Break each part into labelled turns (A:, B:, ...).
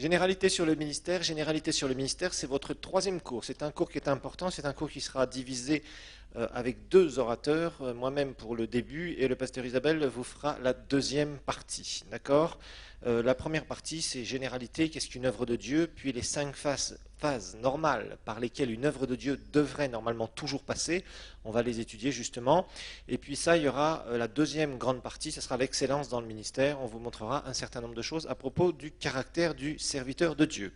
A: Généralité sur le ministère. Généralité sur le ministère, c'est votre troisième cours. C'est un cours qui est important, c'est un cours qui sera divisé avec deux orateurs, moi-même pour le début, et le pasteur Isabelle vous fera la deuxième partie. D'accord? La première partie, c'est généralité, qu'est-ce qu'une œuvre de Dieu, puis les cinq phases normales par lesquelles une œuvre de Dieu devrait normalement toujours passer. On va les étudier justement. Et puis ça, il y aura la deuxième grande partie, ce sera l'excellence dans le ministère. On vous montrera un certain nombre de choses à propos du caractère du serviteur de Dieu.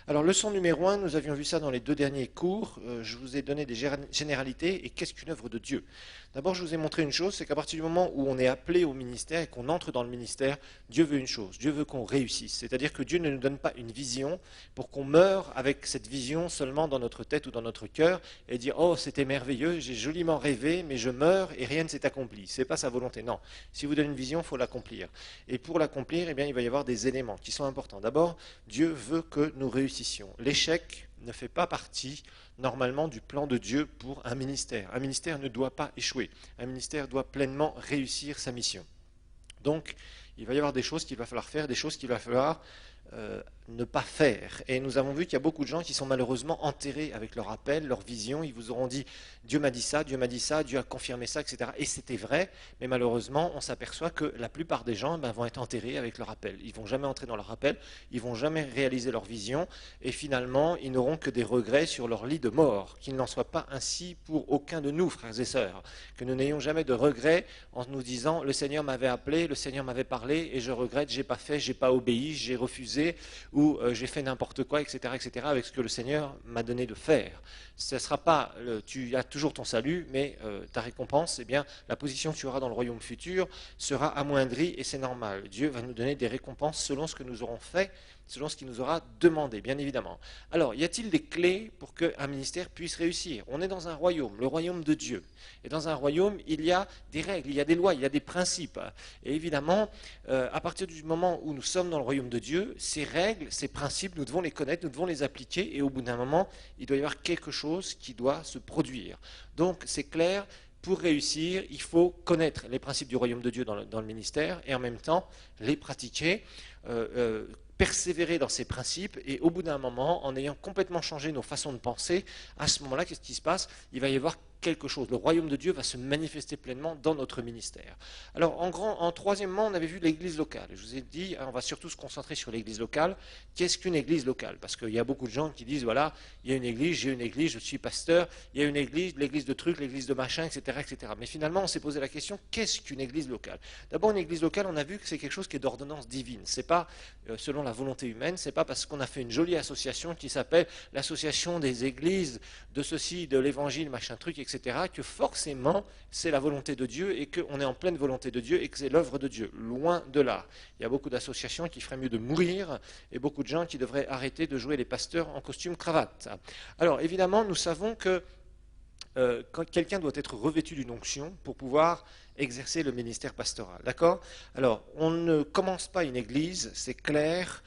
A: Alors, leçon numéro 1, nous avions vu ça dans les deux derniers cours. Je vous ai donné des généralités et qu'est-ce qu'une œuvre de Dieu. D'abord, je vous ai montré une chose, c'est qu'à partir du moment où on est appelé au ministère et qu'on entre dans le ministère, Dieu veut une chose, Dieu veut qu'on réussisse. C'est-à-dire que Dieu ne nous donne pas une vision pour qu'on meure avec cette vision seulement dans notre tête ou dans notre cœur et dire « Oh, c'était merveilleux, j'ai joliment rêvé, mais je meurs et rien ne s'est accompli. » Ce n'est pas sa volonté, non. Si vous donnez une vision, il faut l'accomplir. Et pour l'accomplir, eh bien, il va y avoir des éléments qui sont importants. D'abord, Dieu veut que nous réussissions. L'échec ne fait pas partie normalement du plan de Dieu pour un ministère. Un ministère ne doit pas échouer. Un ministère doit pleinement réussir sa mission. Donc, il va y avoir des choses qu'il va falloir faire, des choses qu'il va falloir ne pas faire. Et nous avons vu qu'il y a beaucoup de gens qui sont malheureusement enterrés avec leur appel, leur vision. Ils vous auront dit « Dieu m'a dit ça, Dieu m'a dit ça, Dieu a confirmé ça, etc. » Et c'était vrai, mais malheureusement, on s'aperçoit que la plupart des gens vont être enterrés avec leur appel. Ils ne vont jamais entrer dans leur appel, ils ne vont jamais réaliser leur vision, et finalement, ils n'auront que des regrets sur leur lit de mort. Qu'il n'en soit pas ainsi pour aucun de nous, frères et sœurs. Que nous n'ayons jamais de regrets en nous disant « Le Seigneur m'avait appelé, le Seigneur m'avait parlé, et je regrette, j'ai pas fait, j'ai pas obéi, j'ai refusé, ou j'ai fait n'importe quoi, etc., etc., avec ce que le Seigneur m'a donné de faire. » Ce ne sera pas, tu as toujours ton salut, mais ta récompense, eh bien, la position que tu auras dans le royaume futur sera amoindrie, et c'est normal. Dieu va nous donner des récompenses selon ce que nous aurons fait, selon ce qu'il nous aura demandé, bien évidemment. Alors, y a-t-il des clés pour qu'un ministère puisse réussir? On est dans un royaume, le royaume de Dieu. Et dans un royaume, il y a des règles, il y a des lois, il y a des principes. Et évidemment, à partir du moment où nous sommes dans le royaume de Dieu, ces règles, ces principes, nous devons les connaître, nous devons les appliquer, et au bout d'un moment, il doit y avoir quelque chose qui doit se produire. Donc, c'est clair, pour réussir, il faut connaître les principes du royaume de Dieu dans le ministère, et en même temps, les pratiquer, persévérer dans ces principes, et au bout d'un moment, en ayant complètement changé nos façons de penser, à ce moment-là, qu'est-ce qui se passe? Il va y avoir quelque chose. Le royaume de Dieu va se manifester pleinement dans notre ministère. Alors, en troisièmement, on avait vu l'église locale. Je vous ai dit, on va surtout se concentrer sur l'église locale. Qu'est-ce qu'une église locale? Parce qu'il y a beaucoup de gens qui disent, voilà, il y a une église, j'ai une église, je suis pasteur, il y a une église, l'église de trucs, l'église de machin, etc., etc. Mais finalement, on s'est posé la question, qu'est-ce qu'une église locale? D'abord, une église locale, on a vu que c'est quelque chose qui est d'ordonnance divine. C'est pas selon la volonté humaine, c'est pas parce qu'on a fait une jolie association qui s'appelle l'association des églises de ceci, de l'évangile, machin truc, etc., que forcément c'est la volonté de Dieu et qu'on est en pleine volonté de Dieu et que c'est l'œuvre de Dieu. Loin de là. Il y a beaucoup d'associations qui feraient mieux de mourir et beaucoup de gens qui devraient arrêter de jouer les pasteurs en costume cravate. Alors évidemment, nous savons que quand quelqu'un doit être revêtu d'une onction pour pouvoir exercer le ministère pastoral. D'accord? Alors, on ne commence pas une église, c'est clair,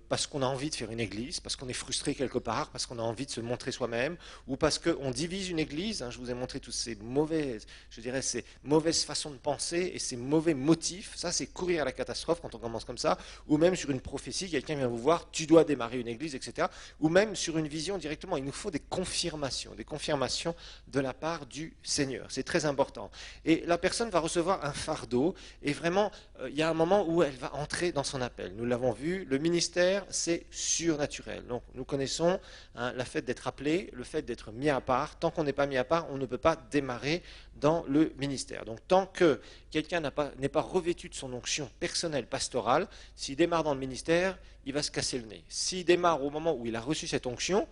A: parce qu'on a envie de faire une église, parce qu'on est frustré quelque part, parce qu'on a envie de se montrer soi-même, ou parce qu'on divise une église. Je vous ai montré toutes ces mauvaises, je dirais, ces mauvaises façons de penser et ces mauvais motifs. Ça, c'est courir à la catastrophe quand on commence comme ça, ou même sur une prophétie, quelqu'un vient vous voir, tu dois démarrer une église, etc. Ou même sur une vision directement. Il nous faut des confirmations de la part du Seigneur. C'est très important. Et la personne va recevoir un fardeau et vraiment, il y a un moment où elle va entrer dans son appel. Nous l'avons vu, le ministère, c'est surnaturel. Donc, nous connaissons le fait d'être appelé, le fait d'être mis à part. Tant qu'on n'est pas mis à part, on ne peut pas démarrer dans le ministère. Donc, tant que quelqu'un n'est pas revêtu de son onction personnelle pastorale, s'il démarre dans le ministère, il va se casser le nez. S'il démarre au moment où il a reçu cette onction,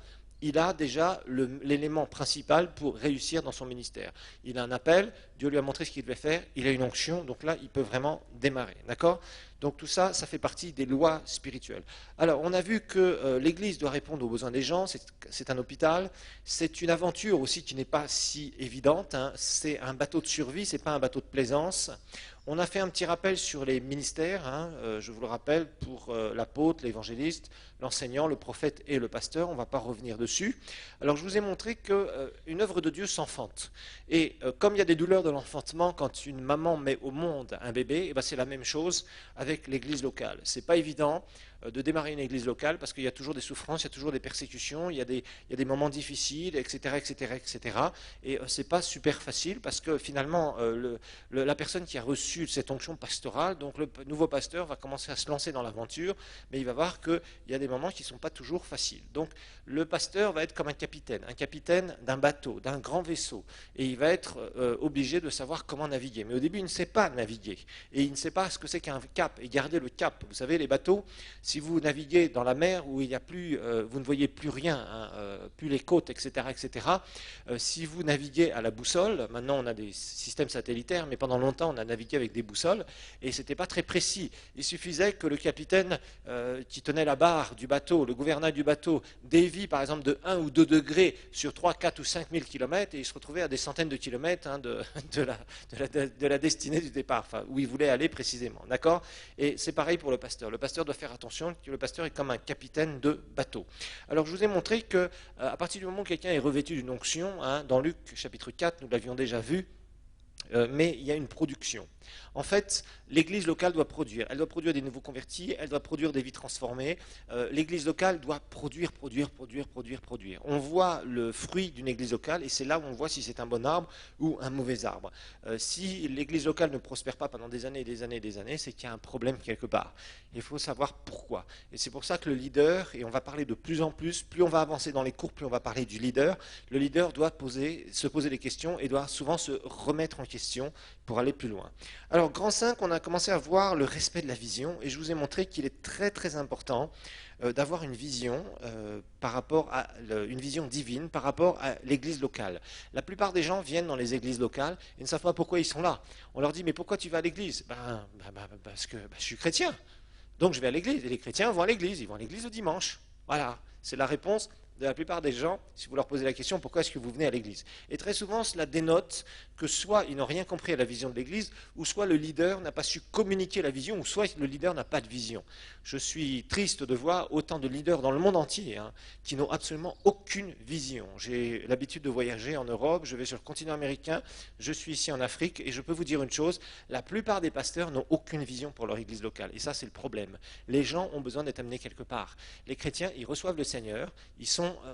A: il a déjà l'élément principal pour réussir dans son ministère. Il a un appel, Dieu lui a montré ce qu'il devait faire, il a une onction, donc là, il peut vraiment démarrer. D'accord? Donc tout ça, ça fait partie des lois spirituelles. Alors, on a vu que l'Église doit répondre aux besoins des gens, c'est un hôpital, c'est une aventure aussi qui n'est pas si évidente, c'est un bateau de survie, c'est pas un bateau de plaisance. On a fait un petit rappel sur les ministères, je vous le rappelle, pour l'apôtre, l'évangéliste, l'enseignant, le prophète et le pasteur, on ne va pas revenir dessus. Alors je vous ai montré qu'une œuvre de Dieu s'enfante. Et comme il y a des douleurs de l'enfantement quand une maman met au monde un bébé, et ben c'est la même chose avec l'église locale. C'est pas évident. de démarrer une église locale parce qu'il y a toujours des souffrances, il y a toujours des persécutions, il y a des moments difficiles, etc., etc., etc. Et c'est pas super facile parce que finalement, la personne qui a reçu cette onction pastorale, donc le nouveau pasteur va commencer à se lancer dans l'aventure, mais il va voir qu'il y a des moments qui ne sont pas toujours faciles. Donc le pasteur va être comme un capitaine d'un bateau, d'un grand vaisseau, et il va être obligé de savoir comment naviguer. Mais au début, il ne sait pas naviguer, et il ne sait pas ce que c'est qu'un cap, et garder le cap. Vous savez, les bateaux, si vous naviguez dans la mer où il y a plus, vous ne voyez plus rien, hein, plus les côtes, etc., etc., si vous naviguez à la boussole, maintenant on a des systèmes satellitaires, mais pendant longtemps on a navigué avec des boussoles, et c'était pas très précis. Il suffisait que le capitaine qui tenait la barre du bateau, le gouvernail du bateau, dévie par exemple de 1 ou 2 degrés sur 3, 4 ou 5 000 km, et il se retrouvait à des centaines de kilomètres hein, de la destinée du départ, enfin, où il voulait aller précisément. D'accord ? Et c'est pareil pour le pasteur. Le pasteur doit faire attention que le pasteur est comme un capitaine de bateau. Alors je vous ai montré que à partir du moment où quelqu'un est revêtu d'une onction, hein, dans Luc chapitre 4, nous l'avions déjà vu, mais il y a une production. En fait, l'église locale doit produire. Elle doit produire des nouveaux convertis, elle doit produire des vies transformées. L'église locale doit produire. On voit le fruit d'une église locale et c'est là où on voit si c'est un bon arbre ou un mauvais arbre. Si l'église locale ne prospère pas pendant des années et des années et des années, c'est qu'il y a un problème quelque part. Il faut savoir pourquoi. Et c'est pour ça que le leader, et on va parler de plus en plus on va avancer dans les cours, plus on va parler du leader, le leader doit se poser des questions et doit souvent se remettre en question pour aller plus loin. Alors, grand 5, on a commencé à voir le respect de la vision, et je vous ai montré qu'il est très très important d'avoir une vision par rapport à une vision divine par rapport à l'église locale. La plupart des gens viennent dans les églises locales et ne savent pas pourquoi ils sont là. On leur dit, mais pourquoi tu vas à l'église ? Parce que je suis chrétien, donc je vais à l'église, et les chrétiens vont à l'église, ils vont à l'église le dimanche. Voilà, c'est la réponse de la plupart des gens, si vous leur posez la question, pourquoi est-ce que vous venez à l'église ? Et très souvent, cela dénote que soit ils n'ont rien compris à la vision de l'église, ou soit le leader n'a pas su communiquer la vision, ou soit le leader n'a pas de vision. Je suis triste de voir autant de leaders dans le monde entier hein, qui n'ont absolument aucune vision. J'ai l'habitude de voyager en Europe, je vais sur le continent américain, je suis ici en Afrique, et je peux vous dire une chose, la plupart des pasteurs n'ont aucune vision pour leur église locale. Et ça, c'est le problème. Les gens ont besoin d'être amenés quelque part. Les chrétiens, ils reçoivent le Seigneur,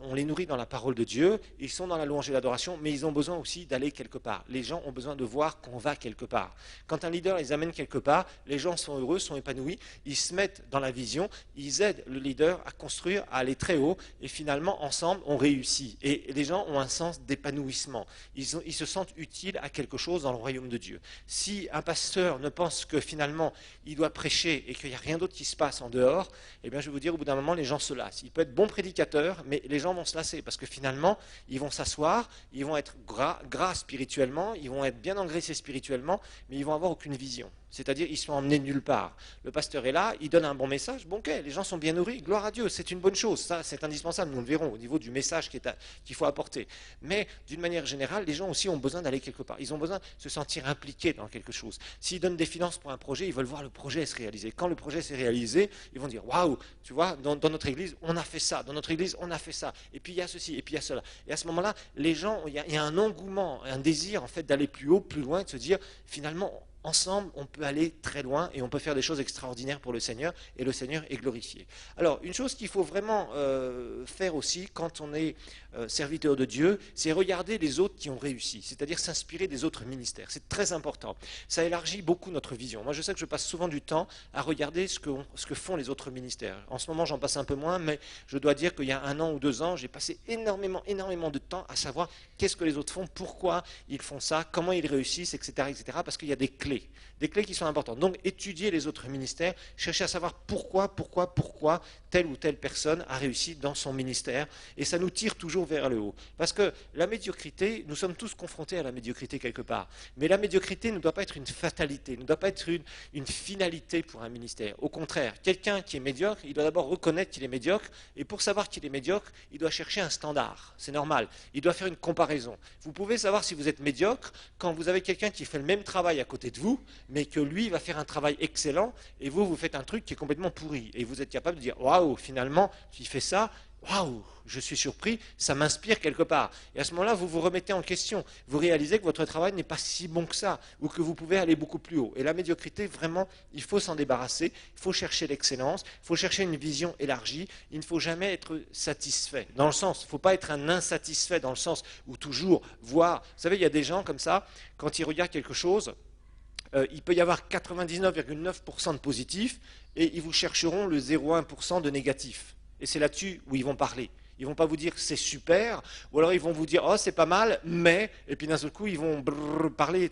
A: on les nourrit dans la parole de Dieu, ils sont dans la louange et l'adoration, mais ils ont besoin aussi d'aller quelque part. Les gens ont besoin de voir qu'on va quelque part. Quand un leader les amène quelque part, les gens sont heureux, sont épanouis, ils se mettent dans la vision, ils aident le leader à construire, à aller très haut, et finalement, ensemble, on réussit. Et les gens ont un sens d'épanouissement. Ils se sentent utiles à quelque chose dans le royaume de Dieu. Si un pasteur ne pense que finalement, il doit prêcher et qu'il n'y a rien d'autre qui se passe en dehors, eh bien, je vais vous dire, au bout d'un moment, les gens se lassent. Il peut être bon prédicateur, mais les gens vont se lasser parce que finalement, ils vont s'asseoir, ils vont être gras spirituellement, ils vont être bien engraissés spirituellement, mais ils vont avoir aucune vision. C'est-à-dire, ils sont emmenés nulle part. Le pasteur est là, il donne un bon message, bon ok, les gens sont bien nourris, gloire à Dieu, c'est une bonne chose, ça c'est indispensable, nous le verrons au niveau du message qu'il faut apporter. Mais d'une manière générale, les gens aussi ont besoin d'aller quelque part, ils ont besoin de se sentir impliqués dans quelque chose. S'ils donnent des finances pour un projet, ils veulent voir le projet se réaliser. Quand le projet s'est réalisé, ils vont dire, waouh, tu vois, dans notre église, on a fait ça, dans notre église, on a fait ça, et puis il y a ceci, et puis il y a cela. Et à ce moment-là, les gens, il y a un engouement, un désir en fait d'aller plus haut, plus loin, de se dire, finalement, ensemble, on peut aller très loin et on peut faire des choses extraordinaires pour le Seigneur et le Seigneur est glorifié. Alors, une chose qu'il faut vraiment faire aussi quand on est serviteur de Dieu, c'est regarder les autres qui ont réussi, c'est-à-dire s'inspirer des autres ministères. C'est très important. Ça élargit beaucoup notre vision. Moi, je sais que je passe souvent du temps à regarder ce que font les autres ministères. En ce moment, j'en passe un peu moins, mais je dois dire qu'il y a 1 an ou 2 ans, j'ai passé énormément de temps à savoir qu'est-ce que les autres font, pourquoi ils font ça, comment ils réussissent, etc., parce qu'il y a des clés qui sont importantes. Donc, étudier les autres ministères, chercher à savoir pourquoi telle ou telle personne a réussi dans son ministère, et ça nous tire toujours vers le haut. Parce que la médiocrité, nous sommes tous confrontés à la médiocrité quelque part, mais la médiocrité ne doit pas être une fatalité, ne doit pas être une finalité pour un ministère. Au contraire, quelqu'un qui est médiocre, il doit d'abord reconnaître qu'il est médiocre, et pour savoir qu'il est médiocre, il doit chercher un standard, c'est normal, il doit faire une comparaison. Vous pouvez savoir si vous êtes médiocre quand vous avez quelqu'un qui fait le même travail à côté de vous, mais que lui va faire un travail excellent, et vous faites un truc qui est complètement pourri, et vous êtes capable de dire, waouh, finalement, il fait ça, waouh, je suis surpris, ça m'inspire quelque part. Et à ce moment-là, vous vous remettez en question. Vous réalisez que votre travail n'est pas si bon que ça, ou que vous pouvez aller beaucoup plus haut. Et la médiocrité, vraiment, il faut s'en débarrasser. Il faut chercher l'excellence, il faut chercher une vision élargie. Il ne faut jamais être satisfait. Dans le sens, il ne faut pas être un insatisfait, dans le sens où toujours voir. Vous savez, il y a des gens comme ça, quand ils regardent quelque chose, il peut y avoir 99,9% de positif, et ils vous chercheront le 0,1% de négatif. Et c'est là-dessus où ils vont parler. Ils ne vont pas vous dire c'est super, ou alors ils vont vous dire oh c'est pas mal, mais, et puis d'un seul coup ils vont parler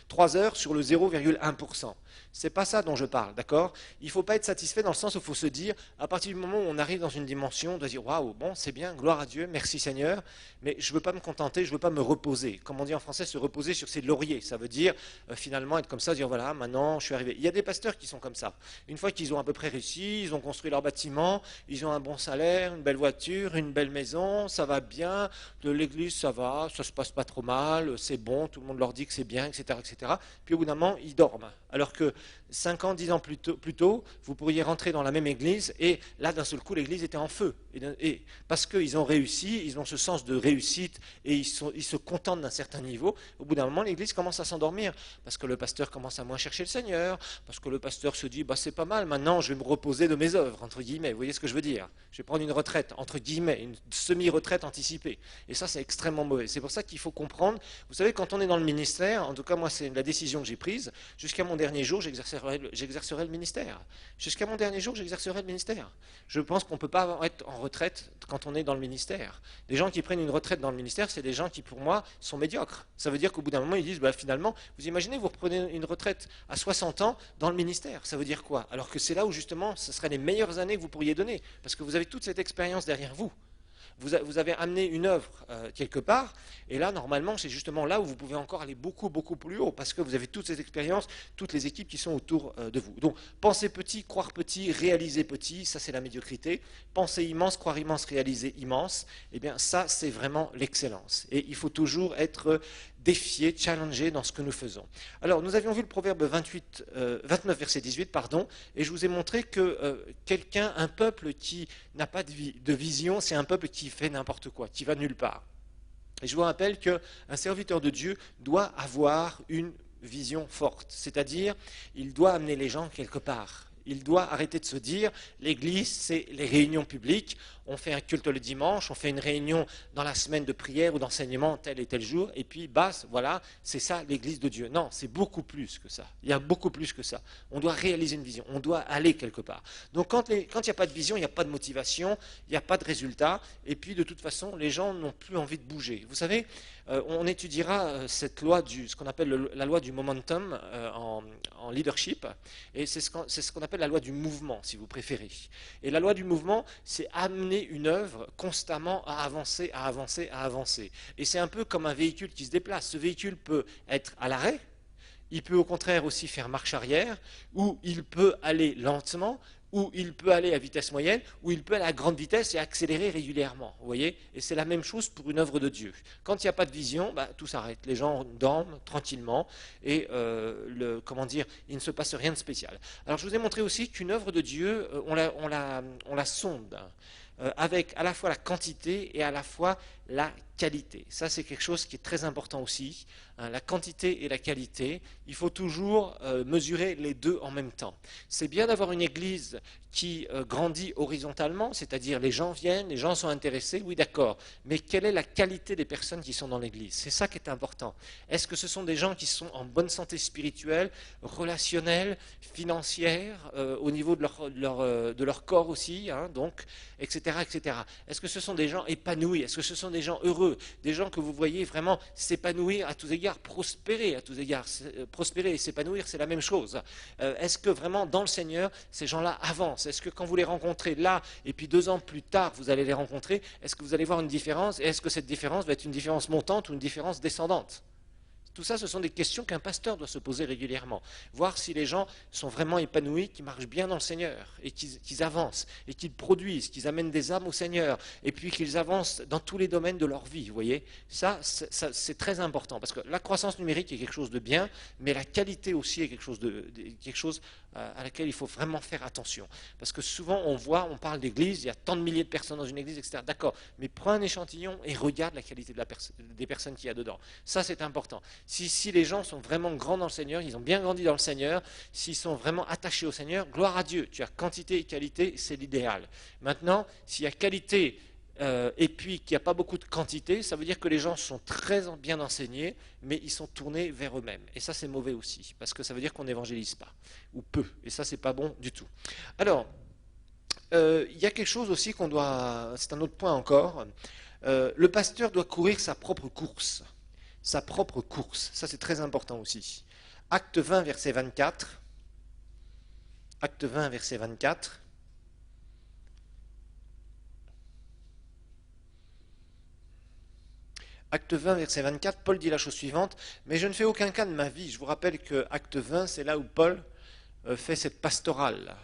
A: 3 heures sur le 0,1%. C'est pas ça dont je parle, d'accord? Il ne faut pas être satisfait dans le sens où il faut se dire, à partir du moment où on arrive dans une dimension, on doit dire waouh, bon c'est bien, gloire à Dieu, merci Seigneur, mais je ne veux pas me contenter, je ne veux pas me reposer. Comme on dit en français, se reposer sur ses lauriers, ça veut dire finalement être comme ça, dire voilà, maintenant je suis arrivé. Il y a des pasteurs qui sont comme ça. Une fois qu'ils ont à peu près réussi, ils ont construit leur bâtiment, ils ont un bon salaire, une belle voiture, une belle maison, ça va bien, de l'église ça va, ça se passe pas trop mal, c'est bon, tout le monde leur dit que c'est bien, etc., etc. Puis au bout d'un moment, ils dorment. Alors que 5 ans, 10 ans plus tôt, vous pourriez rentrer dans la même église et là, d'un seul coup, l'église était en feu. Et parce qu'ils ont réussi, ils ont ce sens de réussite et ils se contentent d'un certain niveau, au bout d'un moment, l'église commence à s'endormir parce que le pasteur commence à moins chercher le Seigneur, parce que le pasteur se dit, bah, c'est pas mal, maintenant je vais me reposer de mes œuvres, entre guillemets. Vous voyez ce que je veux dire? Je vais prendre une retraite, entre guillemets, une semi-retraite anticipée. Et ça, c'est extrêmement mauvais. C'est pour ça qu'il faut comprendre. Vous savez, quand on est dans le ministère, en tout cas, moi, c'est la décision que j'ai prise, jusqu'à mon dernier jour, j'exercerai le ministère. Jusqu'à mon dernier jour, j'exercerai le ministère. Je pense qu'on ne peut pas être en retraite quand on est dans le ministère. Des gens qui prennent une retraite dans le ministère, c'est des gens qui, pour moi, sont médiocres. Ça veut dire qu'au bout d'un moment, ils disent, bah, finalement, vous imaginez, vous reprenez une retraite à 60 ans dans le ministère. Ça veut dire quoi? Alors que c'est là où, justement, ce seraient les meilleures années que vous pourriez donner, parce que vous avez toute cette expérience derrière vous. Vous avez amené une œuvre quelque part, et là, normalement, c'est justement là où vous pouvez encore aller beaucoup, beaucoup plus haut, parce que vous avez toute cette expérience, toutes les équipes qui sont autour de vous. Donc, penser petit, croire petit, réaliser petit, ça c'est la médiocrité. Penser immense, croire immense, réaliser immense, eh bien ça c'est vraiment l'excellence. Et il faut toujours être défié, challengé dans ce que nous faisons. Alors, nous avions vu le proverbe 29, verset 18, pardon, et je vous ai montré que quelqu'un, un peuple qui n'a pas de vision, c'est un peuple qui fait n'importe quoi, qui va nulle part. Et je vous rappelle qu'un serviteur de Dieu doit avoir une vision forte, c'est-à-dire il doit amener les gens quelque part. Il doit arrêter de se dire, l'église, c'est les réunions publiques, on fait un culte le dimanche, on fait une réunion dans la semaine de prière ou d'enseignement tel et tel jour, et puis bas, voilà, c'est ça l'église de Dieu. Non, c'est beaucoup plus que ça. Il y a beaucoup plus que ça. On doit réaliser une vision, on doit aller quelque part. Donc quand il n'y a pas de vision, il n'y a pas de motivation, il n'y a pas de résultat, et puis de toute façon, les gens n'ont plus envie de bouger. Vous savez, on étudiera cette loi, ce qu'on appelle la loi du momentum en leadership, et c'est ce qu'on appelle la loi du mouvement, si vous préférez. Et la loi du mouvement, c'est amener une œuvre constamment à avancer, à avancer, à avancer. Et c'est un peu comme un véhicule qui se déplace. Ce véhicule peut être à l'arrêt, il peut au contraire aussi faire marche arrière, ou il peut aller lentement, ou il peut aller à vitesse moyenne, ou il peut aller à grande vitesse et accélérer régulièrement. Vous voyez? Et c'est la même chose pour une œuvre de Dieu. Quand il n'y a pas de vision, bah, tout s'arrête. Les gens dorment tranquillement et comment dire, il ne se passe rien de spécial. Alors je vous ai montré aussi qu'une œuvre de Dieu, on la sonde avec à la fois la quantité et à la fois la qualité. Ça, c'est quelque chose qui est très important aussi. La quantité et la qualité, il faut toujours mesurer les deux en même temps. C'est bien d'avoir une église qui grandit horizontalement, c'est-à-dire les gens viennent, les gens sont intéressés, oui d'accord, mais quelle est la qualité des personnes qui sont dans l'église? C'est ça qui est important. Est-ce que ce sont des gens qui sont en bonne santé spirituelle, relationnelle, financière, au niveau de leur corps aussi, hein, donc, etc., etc. Est-ce que ce sont des gens épanouis? Est-ce que ce sont des gens heureux? Des gens que vous voyez vraiment s'épanouir à tous égards, prospérer à tous égards. Prospérer et s'épanouir, c'est la même chose. Est-ce que vraiment dans le Seigneur, ces gens-là avancent? Est-ce que quand vous les rencontrez là, et puis 2 ans plus tard, vous allez les rencontrer, est-ce que vous allez voir une différence? Et est-ce que cette différence va être une différence montante ou une différence descendante? Tout ça, ce sont des questions qu'un pasteur doit se poser régulièrement. Voir si les gens sont vraiment épanouis, qu'ils marchent bien dans le Seigneur, et qu'ils avancent, et qu'ils produisent, qu'ils amènent des âmes au Seigneur, et puis qu'ils avancent dans tous les domaines de leur vie. Vous voyez, ça c'est très important, parce que la croissance numérique est quelque chose de bien, mais la qualité aussi est quelque chose à laquelle il faut vraiment faire attention. Parce que souvent on parle d'église, il y a tant de milliers de personnes dans une église, etc. D'accord, mais prends un échantillon et regarde la qualité des personnes qu'il y a dedans. Ça, c'est important. Si les gens sont vraiment grands dans le Seigneur, ils ont bien grandi dans le Seigneur, s'ils sont vraiment attachés au Seigneur, gloire à Dieu. Tu as quantité et qualité, c'est l'idéal. Maintenant, s'il y a qualité et puis qu'il n'y a pas beaucoup de quantité, ça veut dire que les gens sont très bien enseignés, mais ils sont tournés vers eux-mêmes. Et ça, c'est mauvais aussi, parce que ça veut dire qu'on n'évangélise pas, ou peu. Et ça, c'est pas bon du tout. Alors, il y a quelque chose aussi qu'on doit... C'est un autre point encore. Le pasteur doit courir sa propre course. Sa propre course. Ça, c'est très important aussi. Acte 20, verset 24. Acte 20, verset 24. Acte 20, verset 24, Paul dit la chose suivante, « Mais je ne fais aucun cas de ma vie. » Je vous rappelle que Acte 20, c'est là où Paul fait cette pastorale,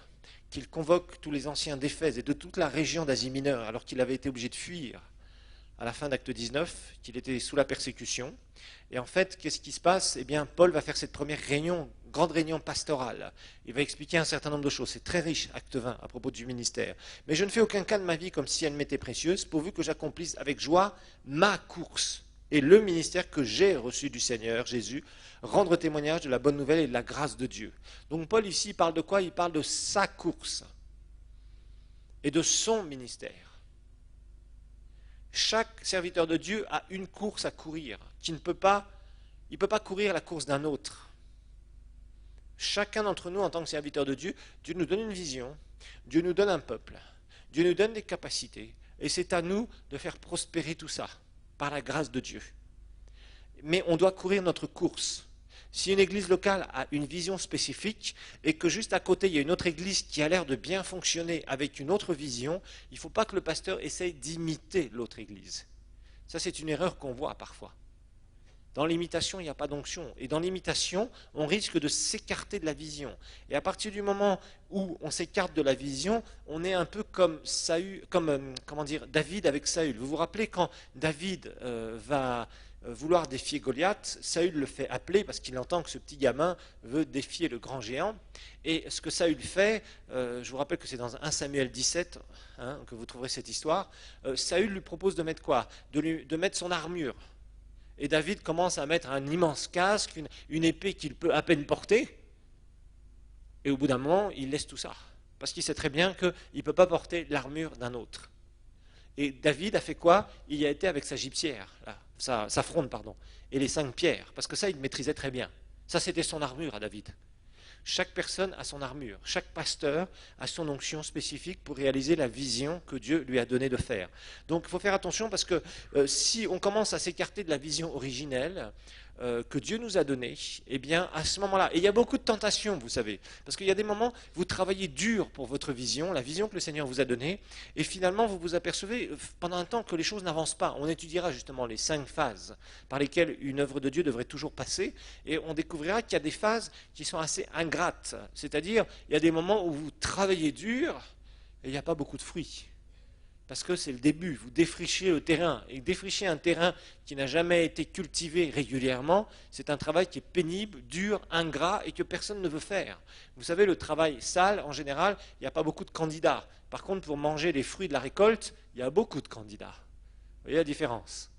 A: qu'il convoque tous les anciens d'Éphèse et de toute la région d'Asie mineure, alors qu'il avait été obligé de fuir à la fin d'Acte 19, qu'il était sous la persécution. Et en fait, qu'est-ce qui se passe? Eh bien, Paul va faire cette première réunion, grande réunion pastorale. Il va expliquer un certain nombre de choses. C'est très riche, Acte 20, à propos du ministère. « Mais je ne fais aucun cas de ma vie comme si elle m'était précieuse, pourvu que j'accomplisse avec joie ma course et le ministère que j'ai reçu du Seigneur Jésus, rendre témoignage de la bonne nouvelle et de la grâce de Dieu. » Donc Paul ici parle de quoi? Il parle de sa course et de son ministère. Chaque serviteur de Dieu a une course à courir, il ne peut pas courir la course d'un autre. Chacun d'entre nous, en tant que serviteur de Dieu, Dieu nous donne une vision, Dieu nous donne un peuple, Dieu nous donne des capacités, et c'est à nous de faire prospérer tout ça, par la grâce de Dieu. Mais on doit courir notre course. Si une église locale a une vision spécifique et que juste à côté il y a une autre église qui a l'air de bien fonctionner avec une autre vision, il ne faut pas que le pasteur essaye d'imiter l'autre église. Ça, c'est une erreur qu'on voit parfois. Dans l'imitation, il n'y a pas d'onction. Et dans l'imitation, on risque de s'écarter de la vision. Et à partir du moment où on s'écarte de la vision, on est un peu comme David avec Saül. Vous vous rappelez quand David va vouloir défier Goliath, Saül le fait appeler parce qu'il entend que ce petit gamin veut défier le grand géant. Et ce que Saül fait, je vous rappelle que c'est dans 1 Samuel 17 que vous trouverez cette histoire, Saül lui propose de mettre quoi? De mettre son armure. Et David commence à mettre un immense casque, une épée qu'il peut à peine porter. Et au bout d'un moment, il laisse tout ça. Parce qu'il sait très bien qu'il ne peut pas porter l'armure d'un autre. Et David a fait quoi? Il y a été avec sa gypsière, sa fronde, pardon, et les 5 pierres. Parce que ça, il maîtrisait très bien. Ça, c'était son armure à David. Chaque personne a son armure. Chaque pasteur a son onction spécifique pour réaliser la vision que Dieu lui a donné de faire. Donc il faut faire attention parce que si on commence à s'écarter de la vision originelle que Dieu nous a donnée, eh bien à ce moment-là, et il y a beaucoup de tentations, vous savez, parce qu'il y a des moments, vous travaillez dur pour votre vision, la vision que le Seigneur vous a donnée, et finalement vous vous apercevez pendant un temps que les choses n'avancent pas. On étudiera justement les 5 phases par lesquelles une œuvre de Dieu devrait toujours passer, et on découvrira qu'il y a des phases qui sont assez ingrates, c'est-à-dire il y a des moments où vous travaillez dur et il n'y a pas beaucoup de fruits. Parce que c'est le début, vous défrichez le terrain. Et défricher un terrain qui n'a jamais été cultivé régulièrement, c'est un travail qui est pénible, dur, ingrat et que personne ne veut faire. Vous savez, le travail sale, en général, il n'y a pas beaucoup de candidats. Par contre, pour manger les fruits de la récolte, il y a beaucoup de candidats. Vous voyez la différence?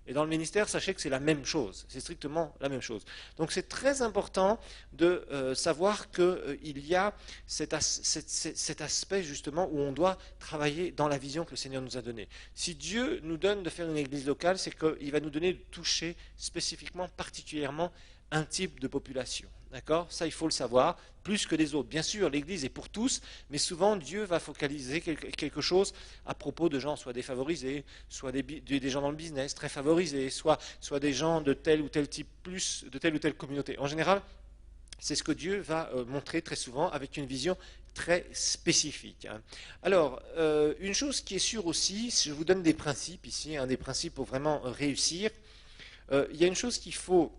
A: Et dans le ministère, sachez que c'est la même chose, c'est strictement la même chose. Donc c'est très important de savoir qu'il y a cet aspect justement où on doit travailler dans la vision que le Seigneur nous a donnée. Si Dieu nous donne de faire une église locale, c'est qu'il va nous donner de toucher spécifiquement, particulièrement un type de population. D'accord? Ça, il faut le savoir, plus que les autres. Bien sûr, l'Église est pour tous, mais souvent, Dieu va focaliser quelque chose à propos de gens soit défavorisés, soit des gens dans le business très favorisés, soit des gens de tel ou tel type, plus de telle ou telle communauté. En général, c'est ce que Dieu va montrer très souvent avec une vision très spécifique. Alors, une chose qui est sûre aussi, je vous donne des principes ici, des principes pour vraiment réussir. Il y a une chose qu'il faut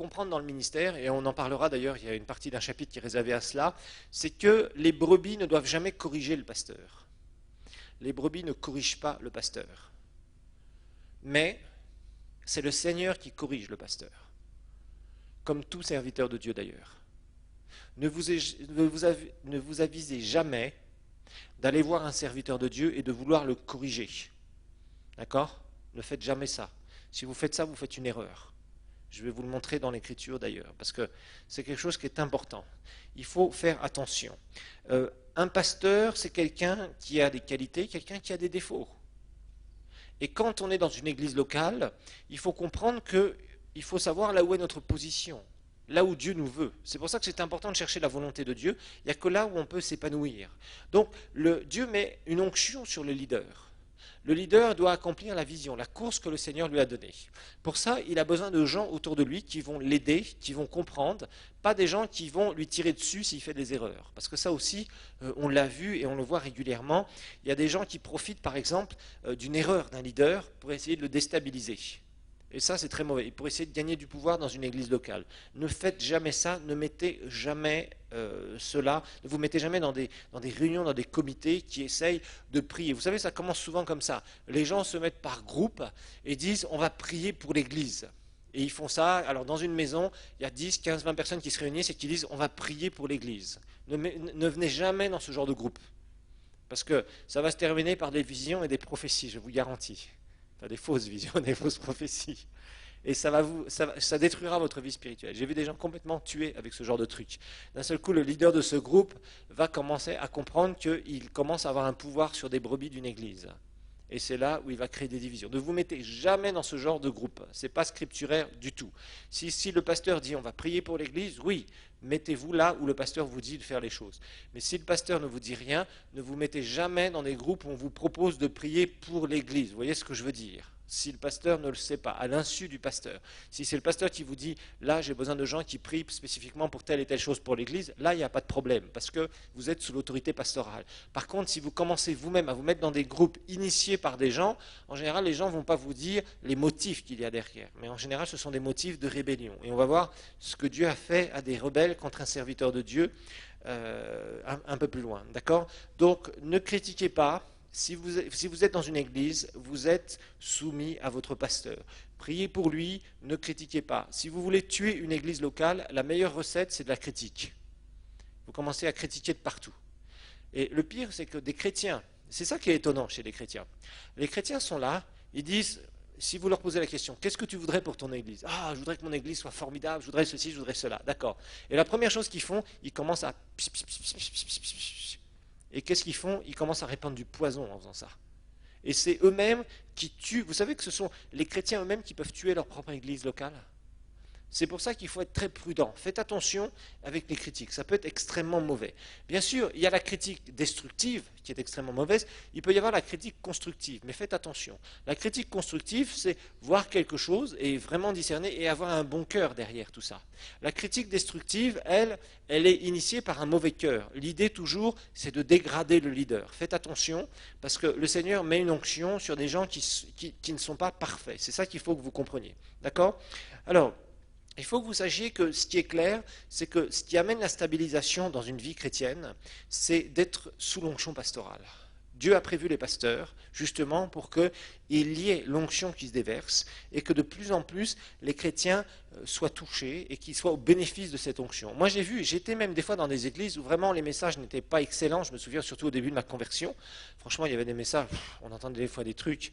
A: comprendre dans le ministère, et on en parlera d'ailleurs, il y a une partie d'un chapitre qui est réservé à cela, c'est que les brebis ne doivent jamais corriger le pasteur. Les brebis ne corrigent pas le pasteur. Mais c'est le Seigneur qui corrige le pasteur. Comme tout serviteur de Dieu d'ailleurs. Ne vous avisez jamais d'aller voir un serviteur de Dieu et de vouloir le corriger. D'accord ? Ne faites jamais ça. Si vous faites ça, vous faites une erreur. Je vais vous le montrer dans l'Écriture d'ailleurs, parce que c'est quelque chose qui est important. Il faut faire attention. Un pasteur, c'est quelqu'un qui a des qualités, quelqu'un qui a des défauts. Et quand on est dans une église locale, il faut comprendre qu'il faut savoir là où est notre position, là où Dieu nous veut. C'est pour ça que c'est important de chercher la volonté de Dieu. Il n'y a que là où on peut s'épanouir. Donc, Dieu met une onction sur le leader. Le leader doit accomplir la vision, la course que le Seigneur lui a donnée. Pour ça, il a besoin de gens autour de lui qui vont l'aider, qui vont comprendre, pas des gens qui vont lui tirer dessus s'il fait des erreurs. Parce que ça aussi, on l'a vu et on le voit régulièrement. Il y a des gens qui profitent, par exemple, d'une erreur d'un leader pour essayer de le déstabiliser. Et ça, c'est très mauvais. Et pour essayer de gagner du pouvoir dans une église locale. Ne faites jamais ça, ne mettez jamais cela, ne vous mettez jamais dans des réunions, dans des comités qui essayent de prier. Vous savez, ça commence souvent comme ça. Les gens se mettent par groupe et disent on va prier pour l'église. Et ils font ça, alors dans une maison, il y a 10, 15, 20 personnes qui se réunissent et qui disent on va prier pour l'église. Ne venez jamais dans ce genre de groupe. Parce que ça va se terminer par des visions et des prophéties, je vous garantis. Enfin, des fausses visions, des fausses prophéties. Et ça détruira votre vie spirituelle. J'ai vu des gens complètement tués avec ce genre de truc. D'un seul coup, le leader de ce groupe va commencer à comprendre qu'il commence à avoir un pouvoir sur des brebis d'une église. Et c'est là où il va créer des divisions. Ne vous mettez jamais dans ce genre de groupe. Ce n'est pas scripturaire du tout. Si le pasteur dit on va prier pour l'église, oui, mettez-vous là où le pasteur vous dit de faire les choses. Mais si le pasteur ne vous dit rien, ne vous mettez jamais dans des groupes où on vous propose de prier pour l'église. Vous voyez ce que je veux dire ? Si le pasteur ne le sait pas, à l'insu du pasteur. Si c'est le pasteur qui vous dit, là j'ai besoin de gens qui prient spécifiquement pour telle et telle chose pour l'église, là il n'y a pas de problème, parce que vous êtes sous l'autorité pastorale. Par contre, si vous commencez vous-même à vous mettre dans des groupes initiés par des gens, en général les gens ne vont pas vous dire les motifs qu'il y a derrière. Mais en général ce sont des motifs de rébellion. Et on va voir ce que Dieu a fait à des rebelles contre un serviteur de Dieu un peu plus loin. D'accord ? Donc ne critiquez pas. Si vous êtes dans une église, vous êtes soumis à votre pasteur. Priez pour lui, ne critiquez pas. Si vous voulez tuer une église locale, la meilleure recette, c'est de la critique. Vous commencez à critiquer de partout. Et le pire, c'est que des chrétiens, c'est ça qui est étonnant chez les chrétiens. Les chrétiens sont là, ils disent, si vous leur posez la question, qu'est-ce que tu voudrais pour ton église ? Ah, je voudrais que mon église soit formidable, je voudrais ceci, je voudrais cela. D'accord. Et la première chose qu'ils font, ils commencent à... Et qu'est-ce qu'ils font ? Ils commencent à répandre du poison en faisant ça. Et c'est eux-mêmes qui tuent. Vous savez que ce sont les chrétiens eux-mêmes qui peuvent tuer leur propre église locale ? C'est pour ça qu'il faut être très prudent. Faites attention avec les critiques, ça peut être extrêmement mauvais. Bien sûr, il y a la critique destructive qui est extrêmement mauvaise, il peut y avoir la critique constructive, mais faites attention. La critique constructive, c'est voir quelque chose et vraiment discerner et avoir un bon cœur derrière tout ça. La critique destructive, elle est initiée par un mauvais cœur. L'idée toujours, c'est de dégrader le leader. Faites attention, parce que le Seigneur met une onction sur des gens qui ne sont pas parfaits. C'est ça qu'il faut que vous compreniez. D'accord ? Alors, il faut que vous sachiez que ce qui est clair, c'est que ce qui amène la stabilisation dans une vie chrétienne, c'est d'être sous l'onction pastorale. Dieu a prévu les pasteurs, justement, pour qu'il y ait l'onction qui se déverse et que de plus en plus, les chrétiens soient touchés et qu'ils soient au bénéfice de cette onction. Moi, j'étais même des fois dans des églises où vraiment les messages n'étaient pas excellents. Je me souviens surtout au début de ma conversion. Franchement, il y avait des messages, on entendait des fois des trucs...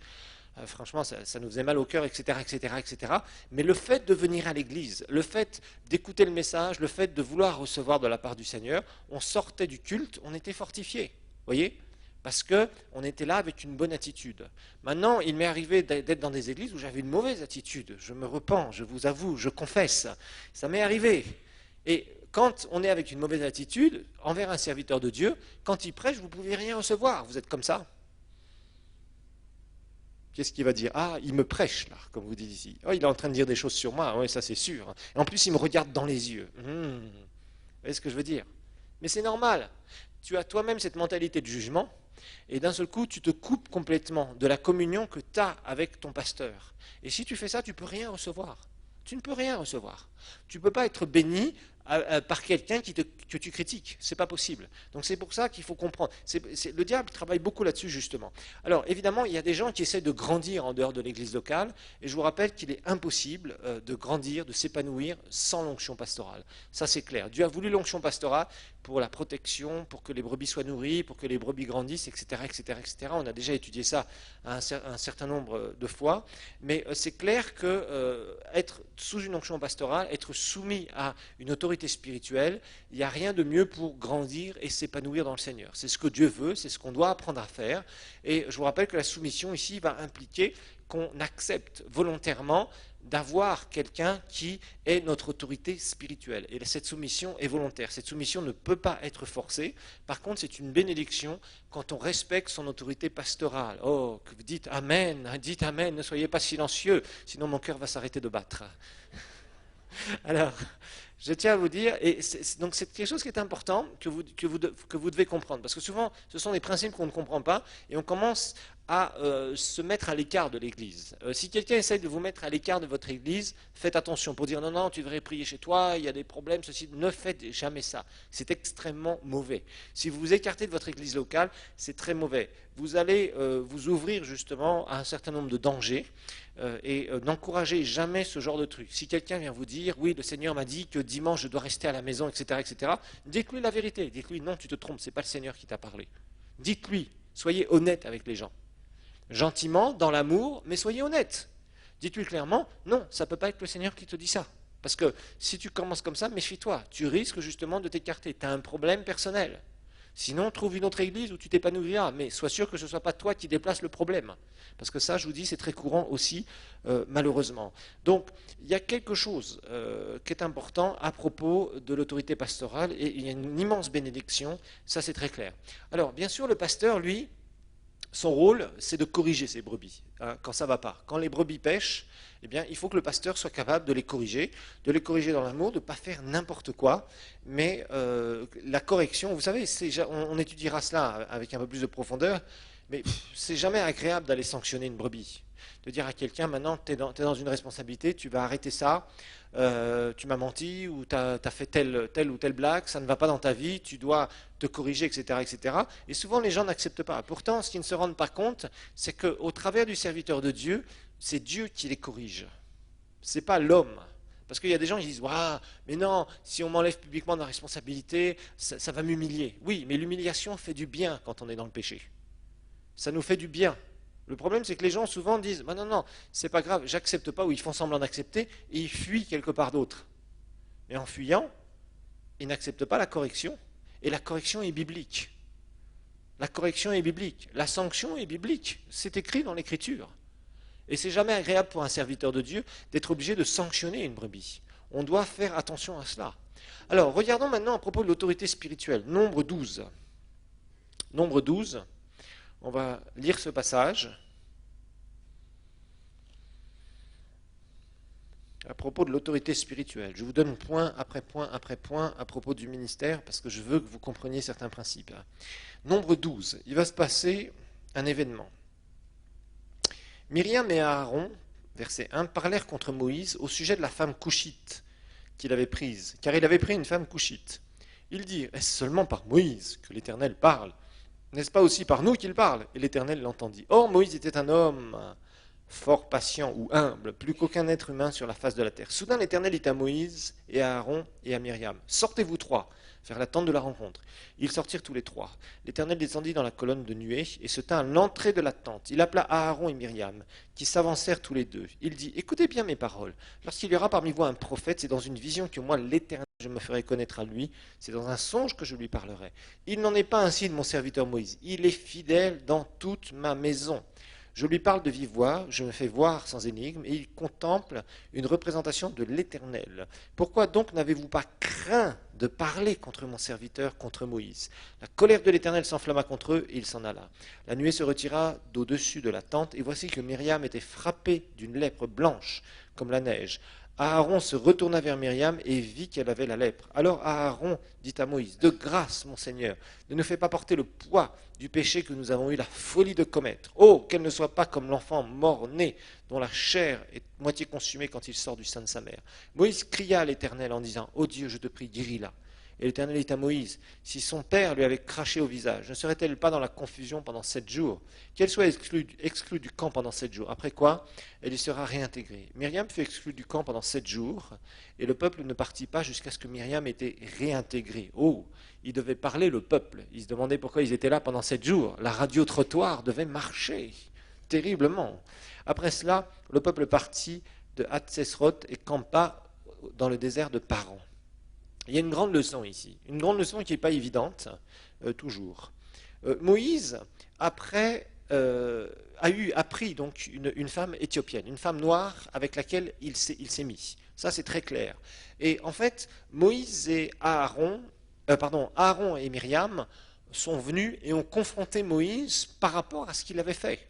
A: Franchement, ça nous faisait mal au cœur, etc., etc., etc. Mais le fait de venir à l'église, le fait d'écouter le message, le fait de vouloir recevoir de la part du Seigneur, on sortait du culte, on était fortifié. Voyez ? Parce qu'on était là avec une bonne attitude. Maintenant, il m'est arrivé d'être dans des églises où j'avais une mauvaise attitude. Je me repens, je vous avoue, je confesse. Ça m'est arrivé. Et quand on est avec une mauvaise attitude envers un serviteur de Dieu, quand il prêche, vous ne pouvez rien recevoir. Vous êtes comme ça. Qu'est-ce qu'il va dire ? Ah, il me prêche, là, comme vous dites ici. Oh, il est en train de dire des choses sur moi, oui, ça c'est sûr. Et en plus, il me regarde dans les yeux. Vous voyez ce que je veux dire ? Mais c'est normal. Tu as toi-même cette mentalité de jugement, et d'un seul coup, tu te coupes complètement de la communion que tu as avec ton pasteur. Et si tu fais ça, tu ne peux rien recevoir. Tu ne peux rien recevoir. Tu ne peux pas être béni par quelqu'un que tu critiques. C'est pas possible. Donc c'est pour ça qu'il faut comprendre. Le diable travaille beaucoup là-dessus justement. Alors évidemment, il y a des gens qui essaient de grandir en dehors de l'église locale, et je vous rappelle qu'il est impossible de grandir, de s'épanouir sans l'onction pastorale. Ça c'est clair. Dieu a voulu l'onction pastorale pour la protection, pour que les brebis soient nourries, pour que les brebis grandissent, etc., etc., etc. On a déjà étudié ça un certain nombre de fois, mais c'est clair que être sous une onction pastorale, être soumis à une autorité spirituelle, il n'y a rien de mieux pour grandir et s'épanouir dans le Seigneur. C'est ce que Dieu veut, c'est ce qu'on doit apprendre à faire. Et je vous rappelle que la soumission ici va impliquer qu'on accepte volontairement d'avoir quelqu'un qui est notre autorité spirituelle. Et cette soumission est volontaire. Cette soumission ne peut pas être forcée. Par contre, c'est une bénédiction quand on respecte son autorité pastorale. Oh, que vous dites Amen, ne soyez pas silencieux, sinon mon cœur va s'arrêter de battre. Alors, je tiens à vous dire, et donc c'est quelque chose qui est important que vous devez comprendre, parce que souvent ce sont des principes qu'on ne comprend pas, et on commence à se mettre à l'écart de l'Église. Si quelqu'un essaye de vous mettre à l'écart de votre Église, faites attention pour dire non, non, tu devrais prier chez toi, il y a des problèmes, ceci, ne faites jamais ça. C'est extrêmement mauvais. Si vous vous écartez de votre Église locale, c'est très mauvais. Vous allez vous ouvrir justement à un certain nombre de dangers, et n'encouragez jamais ce genre de truc. Si quelqu'un vient vous dire, oui, le Seigneur m'a dit que dimanche je dois rester à la maison, etc., etc., dites-lui la vérité. Dites-lui, non, tu te trompes, c'est pas le Seigneur qui t'a parlé. Dites-lui, soyez honnête avec les gens. Gentiment, dans l'amour, mais soyez honnête. Dites-lui clairement, non, ça ne peut pas être le Seigneur qui te dit ça. Parce que si tu commences comme ça, méfie-toi. Tu risques justement de t'écarter. Tu as un problème personnel. Sinon, trouve une autre église où tu t'épanouiras. Mais sois sûr que ce ne soit pas toi qui déplace le problème. Parce que ça, je vous dis, c'est très courant aussi, malheureusement. Donc, il y a quelque chose qui est important à propos de l'autorité pastorale. Et il y a une immense bénédiction. Ça, c'est très clair. Alors, bien sûr, le pasteur, lui, son rôle, c'est de corriger ses brebis, hein, quand ça ne va pas. Quand les brebis pêchent, eh bien, il faut que le pasteur soit capable de les corriger dans l'amour, de ne pas faire n'importe quoi. Mais la correction, vous savez, on étudiera cela avec un peu plus de profondeur, mais c'est jamais agréable d'aller sanctionner une brebis. De dire à quelqu'un, maintenant, tu es dans une responsabilité, tu vas arrêter ça, tu m'as menti, ou tu as fait telle ou telle blague, ça ne va pas dans ta vie, tu dois te corriger, etc., etc. Et souvent, les gens n'acceptent pas. Pourtant, ce qu'ils ne se rendent pas compte, c'est qu'au travers du serviteur de Dieu, c'est Dieu qui les corrige. Ce n'est pas l'homme. Parce qu'il y a des gens qui disent, waouh, mais non, si on m'enlève publiquement de la responsabilité, ça va m'humilier. Oui, mais l'humiliation fait du bien quand on est dans le péché. Ça nous fait du bien. Le problème, c'est que les gens souvent disent, non, non, c'est pas grave, j'accepte pas, ou ils font semblant d'accepter, et ils fuient quelque part d'autre. Mais en fuyant, ils n'acceptent pas la correction, et la correction est biblique. La correction est biblique, la sanction est biblique, c'est écrit dans l'Écriture. Et c'est jamais agréable pour un serviteur de Dieu d'être obligé de sanctionner une brebis. On doit faire attention à cela. Alors, regardons maintenant à propos de l'autorité spirituelle, Nombre 12. Nombre 12. On va lire ce passage à propos de l'autorité spirituelle. Je vous donne point après point après point à propos du ministère parce que je veux que vous compreniez certains principes. Nombre 12, il va se passer un événement. Myriam et Aaron, verset 1, parlèrent contre Moïse au sujet de la femme couchite qu'il avait prise, car il avait pris une femme couchite. Ils dirent, est-ce seulement par Moïse que l'Éternel parle ? N'est-ce pas aussi par nous qu'il parle ? Et l'Éternel l'entendit. Or, Moïse était un homme fort patient ou humble, plus qu'aucun être humain sur la face de la terre. Soudain, l'Éternel dit à Moïse et à Aaron et à Myriam, sortez-vous trois, vers la tente de la rencontre. Ils sortirent tous les trois. L'Éternel descendit dans la colonne de nuée et se tint à l'entrée de la tente. Il appela Aaron et Myriam, qui s'avancèrent tous les deux. Il dit, écoutez bien mes paroles. Lorsqu'il y aura parmi vous un prophète, c'est dans une vision que moi, l'Éternel, je me ferai connaître à lui. C'est dans un songe que je lui parlerai. Il n'en est pas ainsi de mon serviteur Moïse. Il est fidèle dans toute ma maison. Je lui parle de vive voix, je me fais voir sans énigme, et il contemple une représentation de l'Éternel. Pourquoi donc n'avez-vous pas craint de parler contre mon serviteur, contre Moïse ? La colère de l'Éternel s'enflamma contre eux, et il s'en alla. La nuée se retira d'au-dessus de la tente, et voici que Myriam était frappée d'une lèpre blanche. comme la neige. Aaron se retourna vers Myriam et vit qu'elle avait la lèpre. Alors Aaron dit à Moïse, de grâce, mon Seigneur, ne nous fais pas porter le poids du péché que nous avons eu la folie de commettre. Oh, qu'elle ne soit pas comme l'enfant mort-né, dont la chair est moitié consumée quand il sort du sein de sa mère. Moïse cria à l'Éternel en disant, ô Dieu, je te prie, guéris-la. Et l'Éternel dit à Moïse, si son père lui avait craché au visage, ne serait-elle pas dans la confusion pendant 7 jours? Qu'elle soit exclue du camp pendant 7 jours. Après quoi, elle y sera réintégrée. Myriam fut exclue du camp pendant 7 jours, et le peuple ne partit pas jusqu'à ce que Myriam était réintégrée. Oh, il devait parler le peuple. Il se demandait pourquoi ils étaient là pendant 7 jours. La radio-trottoir devait marcher terriblement. Après cela, le peuple partit de Hatsesroth et campa dans le désert de Paran. Il y a une grande leçon ici, une grande leçon qui n'est pas évidente, toujours. Moïse, après, a pris donc une femme éthiopienne, une femme noire avec laquelle il s'est mis. Ça, c'est très clair. Et en fait, Moïse et Aaron et Myriam sont venus et ont confronté Moïse par rapport à ce qu'il avait fait.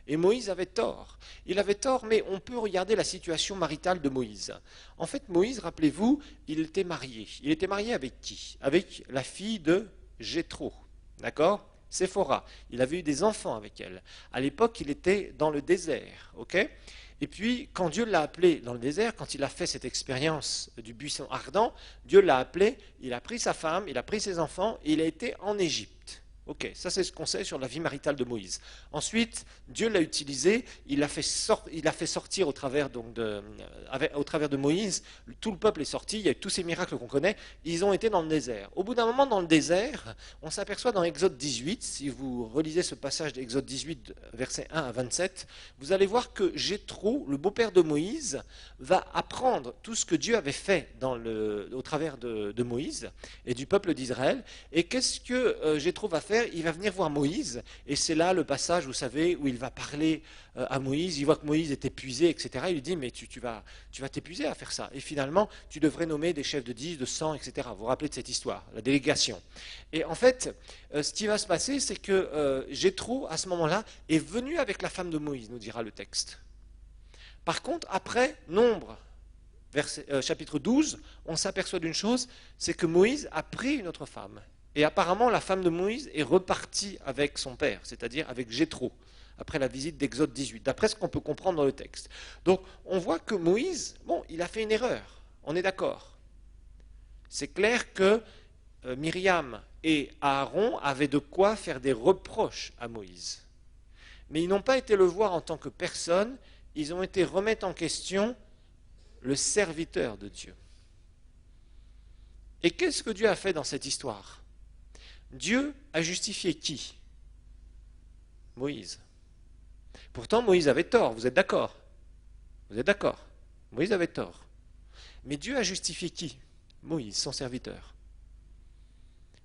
A: Et Moïse avait tort. Il avait tort, mais on peut regarder la situation maritale de Moïse. En fait, Moïse, rappelez-vous, il était marié. Il était marié avec qui? Avec la fille de Jéthro, d'accord? Séphora. Il avait eu des enfants avec elle. À l'époque, il était dans le désert, ok? Et puis, quand Dieu l'a appelé dans le désert, quand il a fait cette expérience du buisson ardent, Dieu l'a appelé, il a pris sa femme, il a pris ses enfants, et il a été en Égypte. Ok, ça c'est ce qu'on sait sur la vie maritale de Moïse. Ensuite, Dieu l'a utilisé, il l'a fait sortir au travers de Moïse, tout le peuple est sorti, il y a eu tous ces miracles qu'on connaît, ils ont été dans le désert. Au bout d'un moment dans le désert, on s'aperçoit dans Exode 18, si vous relisez ce passage d'Exode 18, versets 1 à 27, vous allez voir que Jéthro, le beau-père de Moïse, va apprendre tout ce que Dieu avait fait au travers de Moïse et du peuple d'Israël. Et qu'est-ce que Jéthro va faire? Il va venir voir Moïse, et c'est là le passage, vous savez, où il va parler à Moïse. Il voit que Moïse est épuisé, etc. Il lui dit, mais tu vas t'épuiser à faire ça. Et finalement, tu devrais nommer des chefs de 10, de 100, etc. Vous vous rappelez de cette histoire, la délégation. Et en fait, ce qui va se passer, c'est que Jéthro, à ce moment-là, est venu avec la femme de Moïse, nous dira le texte. Par contre, après, Nombre, chapitre 12, on s'aperçoit d'une chose, c'est que Moïse a pris une autre femme. Et apparemment, la femme de Moïse est repartie avec son père, c'est-à-dire avec Jéthro, après la visite d'Exode 18, d'après ce qu'on peut comprendre dans le texte. Donc, on voit que Moïse, il a fait une erreur, on est d'accord. C'est clair que Myriam et Aaron avaient de quoi faire des reproches à Moïse. Mais ils n'ont pas été le voir en tant que personne, ils ont été remettre en question le serviteur de Dieu. Et qu'est-ce que Dieu a fait dans cette histoire? Dieu a justifié qui? Moïse. Pourtant, Moïse avait tort, vous êtes d'accord? Vous êtes d'accord? Moïse avait tort. Mais Dieu a justifié qui? Moïse, son serviteur.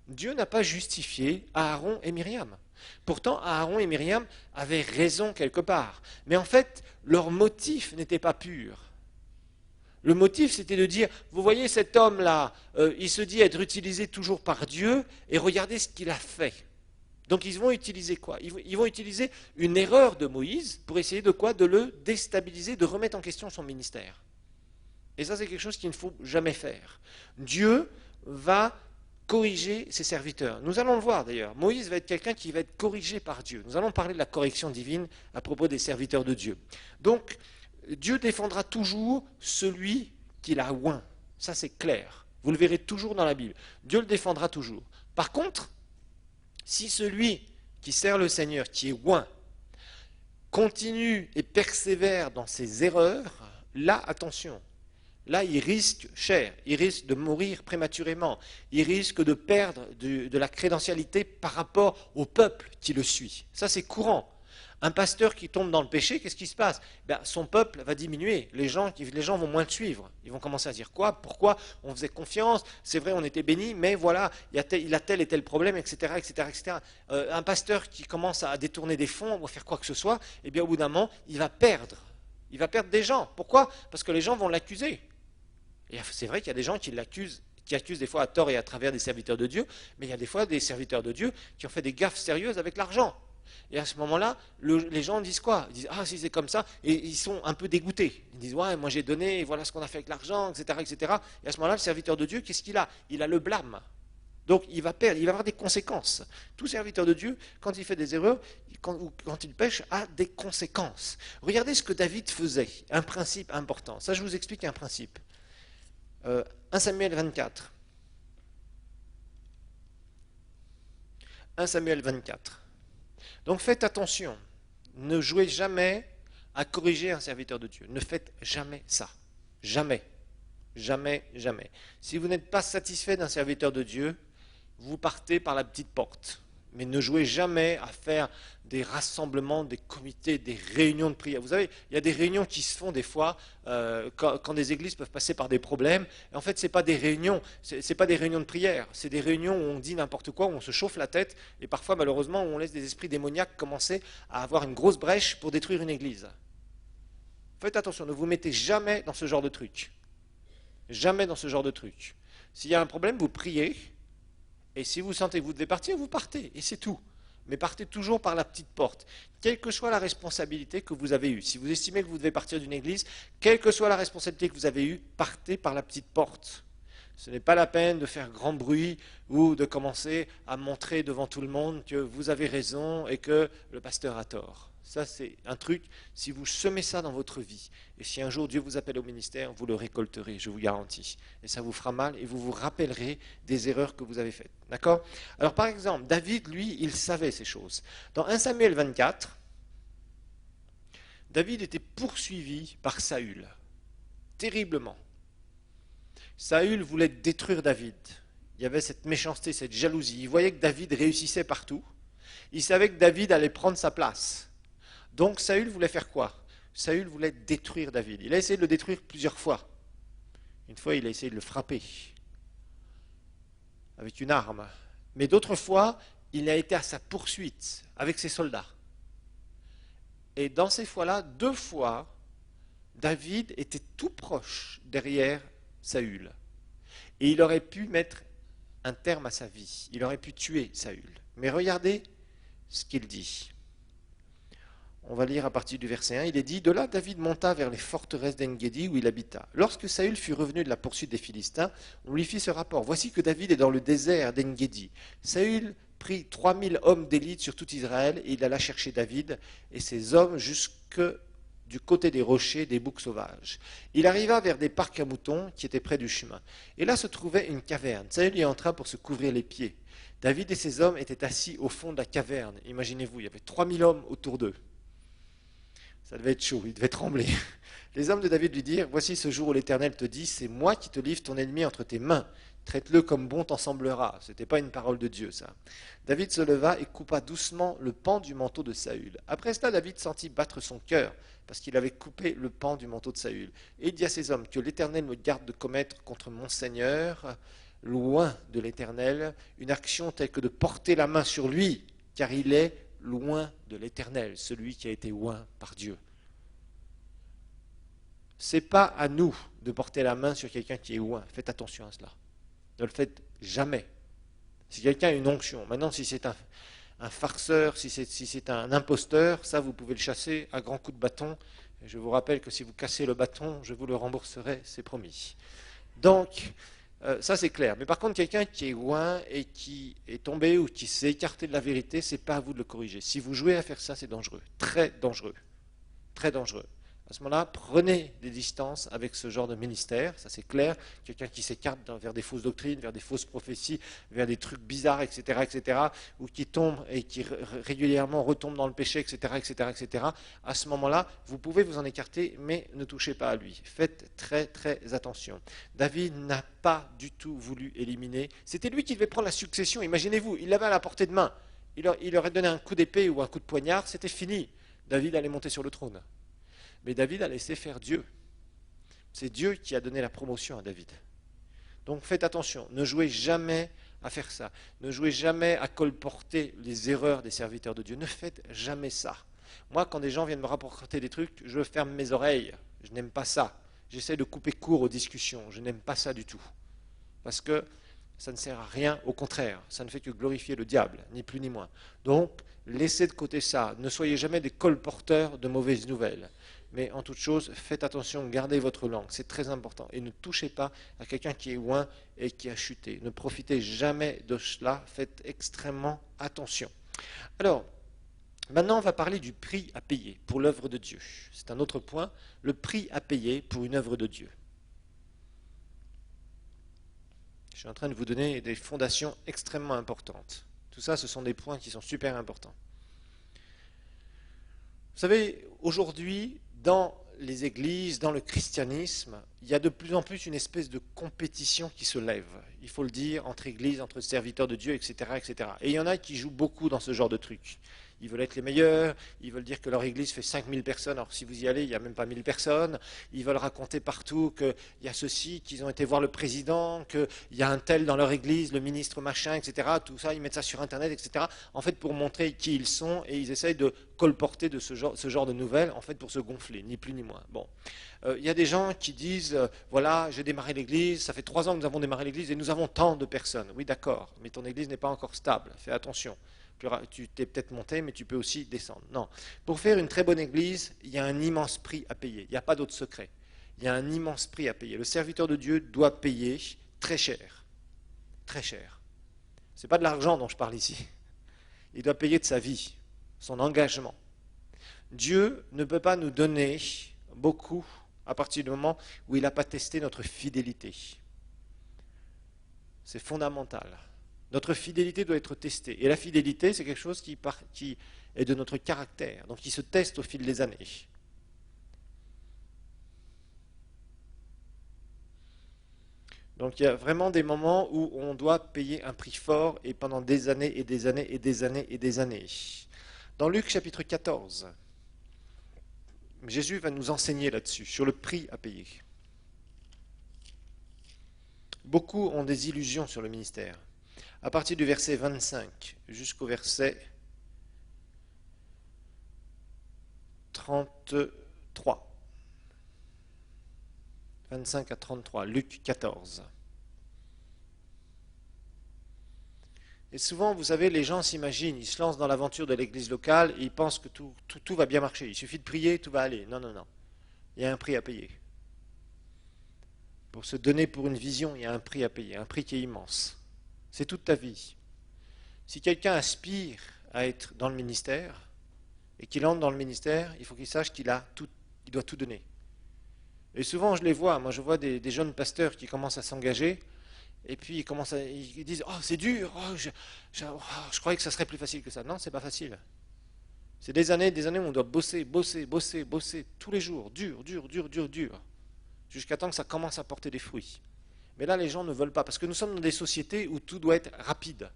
A: Dieu n'a pas justifié Aaron et Myriam. Pourtant, Aaron et Myriam avaient raison quelque part. Mais en fait, leur motif n'était pas pur. Le motif, c'était de dire, vous voyez cet homme-là, il se dit être utilisé toujours par Dieu, et regardez ce qu'il a fait. Donc ils vont utiliser quoi? Ils vont utiliser une erreur de Moïse pour essayer de quoi? De le déstabiliser, de remettre en question son ministère. Et ça, c'est quelque chose qu'il ne faut jamais faire. Dieu va corriger ses serviteurs. Nous allons le voir d'ailleurs. Moïse va être quelqu'un qui va être corrigé par Dieu. Nous allons parler de la correction divine à propos des serviteurs de Dieu. Donc, Dieu défendra toujours celui qu'il a oint. Ça, c'est clair. Vous le verrez toujours dans la Bible. Dieu le défendra toujours. Par contre, si celui qui sert le Seigneur, qui est oint, continue et persévère dans ses erreurs, là, attention. Là, il risque cher, il risque de mourir prématurément, il risque de perdre de la crédentialité par rapport au peuple qui le suit. Ça, c'est courant. Un pasteur qui tombe dans le péché, qu'est-ce qui se passe? Son peuple va diminuer, les gens vont moins le suivre. Ils vont commencer à dire quoi? Pourquoi? On faisait confiance, c'est vrai, on était bénis, mais voilà, il a tel et tel problème, etc. etc., etc. Un pasteur qui commence à détourner des fonds ou à faire quoi que ce soit, eh bien, au bout d'un moment, il va perdre des gens. Pourquoi? Parce que les gens vont l'accuser. Et c'est vrai qu'il y a des gens qui l'accusent, qui accusent des fois à tort et à travers des serviteurs de Dieu, mais il y a des fois des serviteurs de Dieu qui ont fait des gaffes sérieuses avec l'argent. Et à ce moment-là, les gens disent quoi? Ils disent, ah, si c'est comme ça, et ils sont un peu dégoûtés. Ils disent, ouais, moi j'ai donné, voilà ce qu'on a fait avec l'argent, etc., etc. Et à ce moment-là, le serviteur de Dieu, qu'est-ce qu'il a? Il a le blâme. Donc il va perdre, il va avoir des conséquences. Tout serviteur de Dieu, quand il fait des erreurs, quand il pêche, a des conséquences. Regardez ce que David faisait, un principe important. Ça, je vous explique un principe. 1 Samuel 24. 1 Samuel 24. Donc faites attention, ne jouez jamais à corriger un serviteur de Dieu. Ne faites jamais ça. Jamais. Jamais, jamais. Si vous n'êtes pas satisfait d'un serviteur de Dieu, vous partez par la petite porte. Mais ne jouez jamais à faire des rassemblements, des comités, des réunions de prière. Vous savez, il y a des réunions qui se font des fois quand des églises peuvent passer par des problèmes. Et en fait, ce n'est pas des réunions, c'est pas des réunions de prière. C'est des réunions où on dit n'importe quoi, où on se chauffe la tête. Et parfois, malheureusement, où on laisse des esprits démoniaques commencer à avoir une grosse brèche pour détruire une église. Faites attention, ne vous mettez jamais dans ce genre de truc. Jamais dans ce genre de truc. S'il y a un problème, vous priez. Et si vous sentez que vous devez partir, vous partez. Et c'est tout. Mais partez toujours par la petite porte. Quelle que soit la responsabilité que vous avez eue. Si vous estimez que vous devez partir d'une église, quelle que soit la responsabilité que vous avez eue, partez par la petite porte. Ce n'est pas la peine de faire grand bruit ou de commencer à montrer devant tout le monde que vous avez raison et que le pasteur a tort. Ça, c'est un truc, si vous semez ça dans votre vie, et si un jour Dieu vous appelle au ministère, vous le récolterez, je vous garantis. Et ça vous fera mal et vous vous rappellerez des erreurs que vous avez faites. D'accord? Alors par exemple, David, lui, il savait ces choses. Dans 1 Samuel 24, David était poursuivi par Saül, terriblement. Saül voulait détruire David. Il y avait cette méchanceté, cette jalousie. Il voyait que David réussissait partout. Il savait que David allait prendre sa place. Donc Saül voulait faire quoi? Saül voulait détruire David. Il a essayé de le détruire plusieurs fois. Une fois, il a essayé de le frapper avec une arme. Mais d'autres fois, il a été à sa poursuite avec ses soldats. Et dans ces fois-là, 2 fois, David était tout proche derrière Saül. Et il aurait pu mettre un terme à sa vie. Il aurait pu tuer Saül. Mais regardez ce qu'il dit. On va lire à partir du verset 1. Il est dit, de là David monta vers les forteresses d'En-Gedi où il habita. Lorsque Saül fut revenu de la poursuite des Philistins, on lui fit ce rapport. Voici que David est dans le désert d'En-Gedi. Saül prit 3000 hommes d'élite sur tout Israël et il alla chercher David et ses hommes jusque du côté des rochers des boucs sauvages. Il arriva vers des parcs à moutons qui étaient près du chemin. Et là se trouvait une caverne. Saül y entra pour se couvrir les pieds. David et ses hommes étaient assis au fond de la caverne. Imaginez-vous, il y avait 3000 hommes autour d'eux. Ça devait être chaud, il devait trembler. Les hommes de David lui dirent, voici ce jour où l'Éternel te dit, c'est moi qui te livre ton ennemi entre tes mains. Traite-le comme bon t'en semblera. Ce n'était pas une parole de Dieu, ça. David se leva et coupa doucement le pan du manteau de Saül. Après cela, David sentit battre son cœur, parce qu'il avait coupé le pan du manteau de Saül. Et il dit à ses hommes, que l'Éternel me garde de commettre contre mon Seigneur, loin de l'Éternel, une action telle que de porter la main sur lui, car il est loin de l'Éternel, celui qui a été oint par Dieu. Ce n'est pas à nous de porter la main sur quelqu'un qui est oint. Faites attention à cela. Ne le faites jamais. Si quelqu'un a une onction, maintenant si c'est un farceur, si c'est un imposteur, ça vous pouvez le chasser à grands coups de bâton. Et je vous rappelle que si vous cassez le bâton, je vous le rembourserai, c'est promis. Donc, ça c'est clair. Mais par contre, quelqu'un qui est loin et qui est tombé ou qui s'est écarté de la vérité, c'est pas à vous de le corriger. Si vous jouez à faire ça, c'est dangereux. Très dangereux. Très dangereux. À ce moment-là, prenez des distances avec ce genre de ministère, ça c'est clair. Quelqu'un qui s'écarte vers des fausses doctrines, vers des fausses prophéties, vers des trucs bizarres, etc., ou qui tombe et qui régulièrement retombe dans le péché, etc. À ce moment-là, vous pouvez vous en écarter, mais ne touchez pas à lui. Faites très, très attention. David n'a pas du tout voulu éliminer. C'était lui qui devait prendre la succession. Imaginez-vous, il l'avait à la portée de main. Il aurait donné un coup d'épée ou un coup de poignard, c'était fini. David allait monter sur le trône. Mais David a laissé faire Dieu. C'est Dieu qui a donné la promotion à David. Donc faites attention, ne jouez jamais à faire ça. Ne jouez jamais à colporter les erreurs des serviteurs de Dieu. Ne faites jamais ça. Moi, quand des gens viennent me rapporter des trucs, je ferme mes oreilles. Je n'aime pas ça. J'essaie de couper court aux discussions. Je n'aime pas ça du tout. Parce que ça ne sert à rien, au contraire, ça ne fait que glorifier le diable, ni plus ni moins. Donc, laissez de côté ça, ne soyez jamais des colporteurs de mauvaises nouvelles. Mais en toute chose, faites attention, gardez votre langue, c'est très important. Et ne touchez pas à quelqu'un qui est loin et qui a chuté. Ne profitez jamais de cela, faites extrêmement attention. Alors, maintenant on va parler du prix à payer pour l'œuvre de Dieu. C'est un autre point, le prix à payer pour une œuvre de Dieu. Je suis en train de vous donner des fondations extrêmement importantes. Tout ça, ce sont des points qui sont super importants. Vous savez, aujourd'hui, dans les églises, dans le christianisme, il y a de plus en plus une espèce de compétition qui se lève, il faut le dire, entre églises, entre serviteurs de Dieu, etc., etc. Et il y en a qui jouent beaucoup dans ce genre de trucs. Ils veulent être les meilleurs, ils veulent dire que leur église fait 5000 personnes, alors si vous y allez, il n'y a même pas 1000 personnes. Ils veulent raconter partout qu'il y a ceci, qu'ils ont été voir le président, qu'il y a un tel dans leur église, le ministre machin, etc. Tout ça, ils mettent ça sur Internet, etc. En fait, pour montrer qui ils sont, et ils essayent de colporter de ce genre de nouvelles, en fait, pour se gonfler, ni plus ni moins. Bon. Il y a des gens qui disent, voilà, j'ai démarré l'église, ça fait 3 ans que nous avons démarré l'église, et nous avons tant de personnes. Oui, d'accord, mais ton église n'est pas encore stable, fais attention. Tu t'es peut-être monté, mais tu peux aussi descendre. Non. Pour faire une très bonne église, il y a un immense prix à payer. Il n'y a pas d'autre secret. Il y a un immense prix à payer. Le serviteur de Dieu doit payer très cher. Très cher. Ce n'est pas de l'argent dont je parle ici. Il doit payer de sa vie, son engagement. Dieu ne peut pas nous donner beaucoup à partir du moment où il n'a pas testé notre fidélité. C'est fondamental. Notre fidélité doit être testée. Et la fidélité, c'est quelque chose qui est de notre caractère, donc qui se teste au fil des années. Donc il y a vraiment des moments où on doit payer un prix fort et pendant des années et des années et des années et des années. Dans Luc chapitre 14, Jésus va nous enseigner là-dessus, sur le prix à payer. Beaucoup ont des illusions sur le ministère. À partir du verset 25 jusqu'au verset 33. 25 à 33, Luc 14. Et souvent, vous savez, les gens s'imaginent, ils se lancent dans l'aventure de l'église locale et ils pensent que tout va bien marcher. Il suffit de prier, tout va aller. Non, non, non. Il y a un prix à payer. Pour se donner pour une vision, il y a un prix à payer, un prix qui est immense. C'est toute ta vie. Si quelqu'un aspire à être dans le ministère et qu'il entre dans le ministère, il faut qu'il sache qu'il doit tout donner. Et souvent, je les vois. Moi, je vois des jeunes pasteurs qui commencent à s'engager et puis ils disent « Oh, c'est dur, je croyais que ça serait plus facile que ça. » Non, c'est pas facile. C'est des années où on doit bosser tous les jours, dur, jusqu'à temps que ça commence à porter des fruits. Mais là, les gens ne veulent pas, parce que nous sommes dans des sociétés où tout doit être rapide.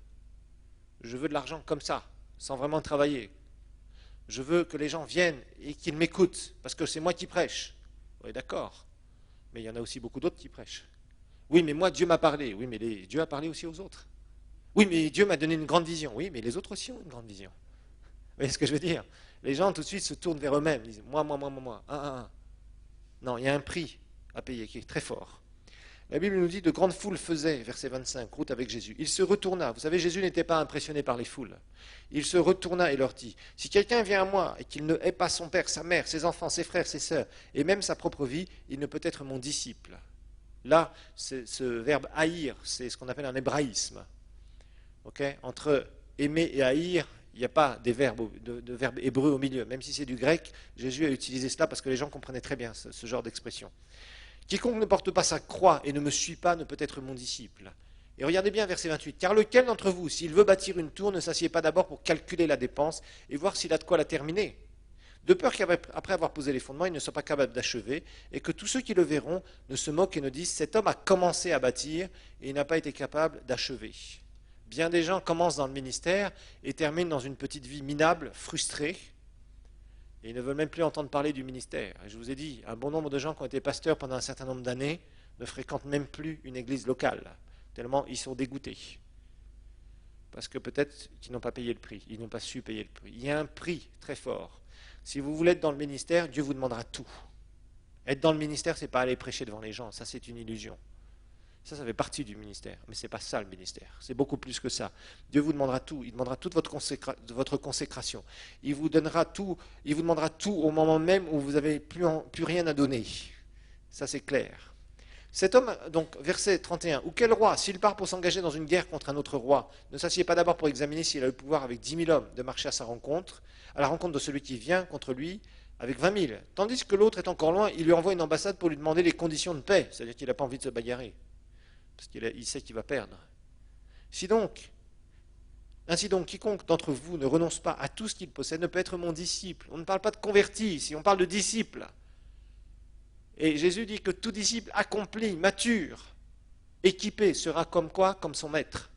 A: Je veux de l'argent comme ça, sans vraiment travailler. Je veux que les gens viennent et qu'ils m'écoutent, parce que c'est moi qui prêche. Oui, d'accord. Mais il y en a aussi beaucoup d'autres qui prêchent. Oui, mais moi, Dieu m'a parlé. Oui, mais Dieu a parlé aussi aux autres. Oui, mais Dieu m'a donné une grande vision. Oui, mais les autres aussi ont une grande vision. Vous voyez ce que je veux dire? Les gens, tout de suite, se tournent vers eux-mêmes. Ils disent, moi. Non, il y a un prix à payer qui est très fort. La Bible nous dit, de grandes foules faisaient, verset 25, route avec Jésus. Il se retourna. Vous savez, Jésus n'était pas impressionné par les foules. Il se retourna et leur dit, si quelqu'un vient à moi et qu'il ne hait pas son père, sa mère, ses enfants, ses frères, ses sœurs, et même sa propre vie, il ne peut être mon disciple. Là, ce verbe haïr, c'est ce qu'on appelle un hébraïsme. Okay? Entre aimer et haïr, il n'y a pas de verbe hébreu au milieu. Même si c'est du grec, Jésus a utilisé cela parce que les gens comprenaient très bien ce genre d'expression. Quiconque ne porte pas sa croix et ne me suit pas ne peut être mon disciple. Et regardez bien verset 28. Car lequel d'entre vous, s'il veut bâtir une tour, ne s'assied pas d'abord pour calculer la dépense et voir s'il a de quoi la terminer? De peur qu'après avoir posé les fondements, il ne soit pas capable d'achever et que tous ceux qui le verront ne se moquent et ne disent cet homme a commencé à bâtir et il n'a pas été capable d'achever. Bien des gens commencent dans le ministère et terminent dans une petite vie minable, frustrée. Et ils ne veulent même plus entendre parler du ministère. Et je vous ai dit, un bon nombre de gens qui ont été pasteurs pendant un certain nombre d'années ne fréquentent même plus une église locale, tellement ils sont dégoûtés. Parce que peut-être qu'ils n'ont pas payé le prix, ils n'ont pas su payer le prix. Il y a un prix très fort. Si vous voulez être dans le ministère, Dieu vous demandera tout. Être dans le ministère, ce n'est pas aller prêcher devant les gens, ça c'est une illusion. Ça fait partie du ministère, mais ce n'est pas ça le ministère. C'est beaucoup plus que ça. Dieu vous demandera tout. Il demandera toute votre consécration. Il vous donnera tout. Il vous demandera tout au moment même où vous n'avez plus rien à donner. Ça, c'est clair. Cet homme, donc, verset 31, ou quel roi, s'il part pour s'engager dans une guerre contre un autre roi, ne s'assied pas d'abord pour examiner s'il a le pouvoir avec 10 000 hommes de marcher à la rencontre de celui qui vient contre lui avec 20 000. Tandis que l'autre est encore loin, il lui envoie une ambassade pour lui demander les conditions de paix, c'est-à-dire qu'il n'a pas envie de se bagarrer. Parce qu'il sait qu'il va perdre. Ainsi donc, quiconque d'entre vous ne renonce pas à tout ce qu'il possède ne peut être mon disciple. On ne parle pas de converti ici, on parle de disciple. Et Jésus dit que tout disciple accompli, mature, équipé, sera comme quoi? Comme son maître.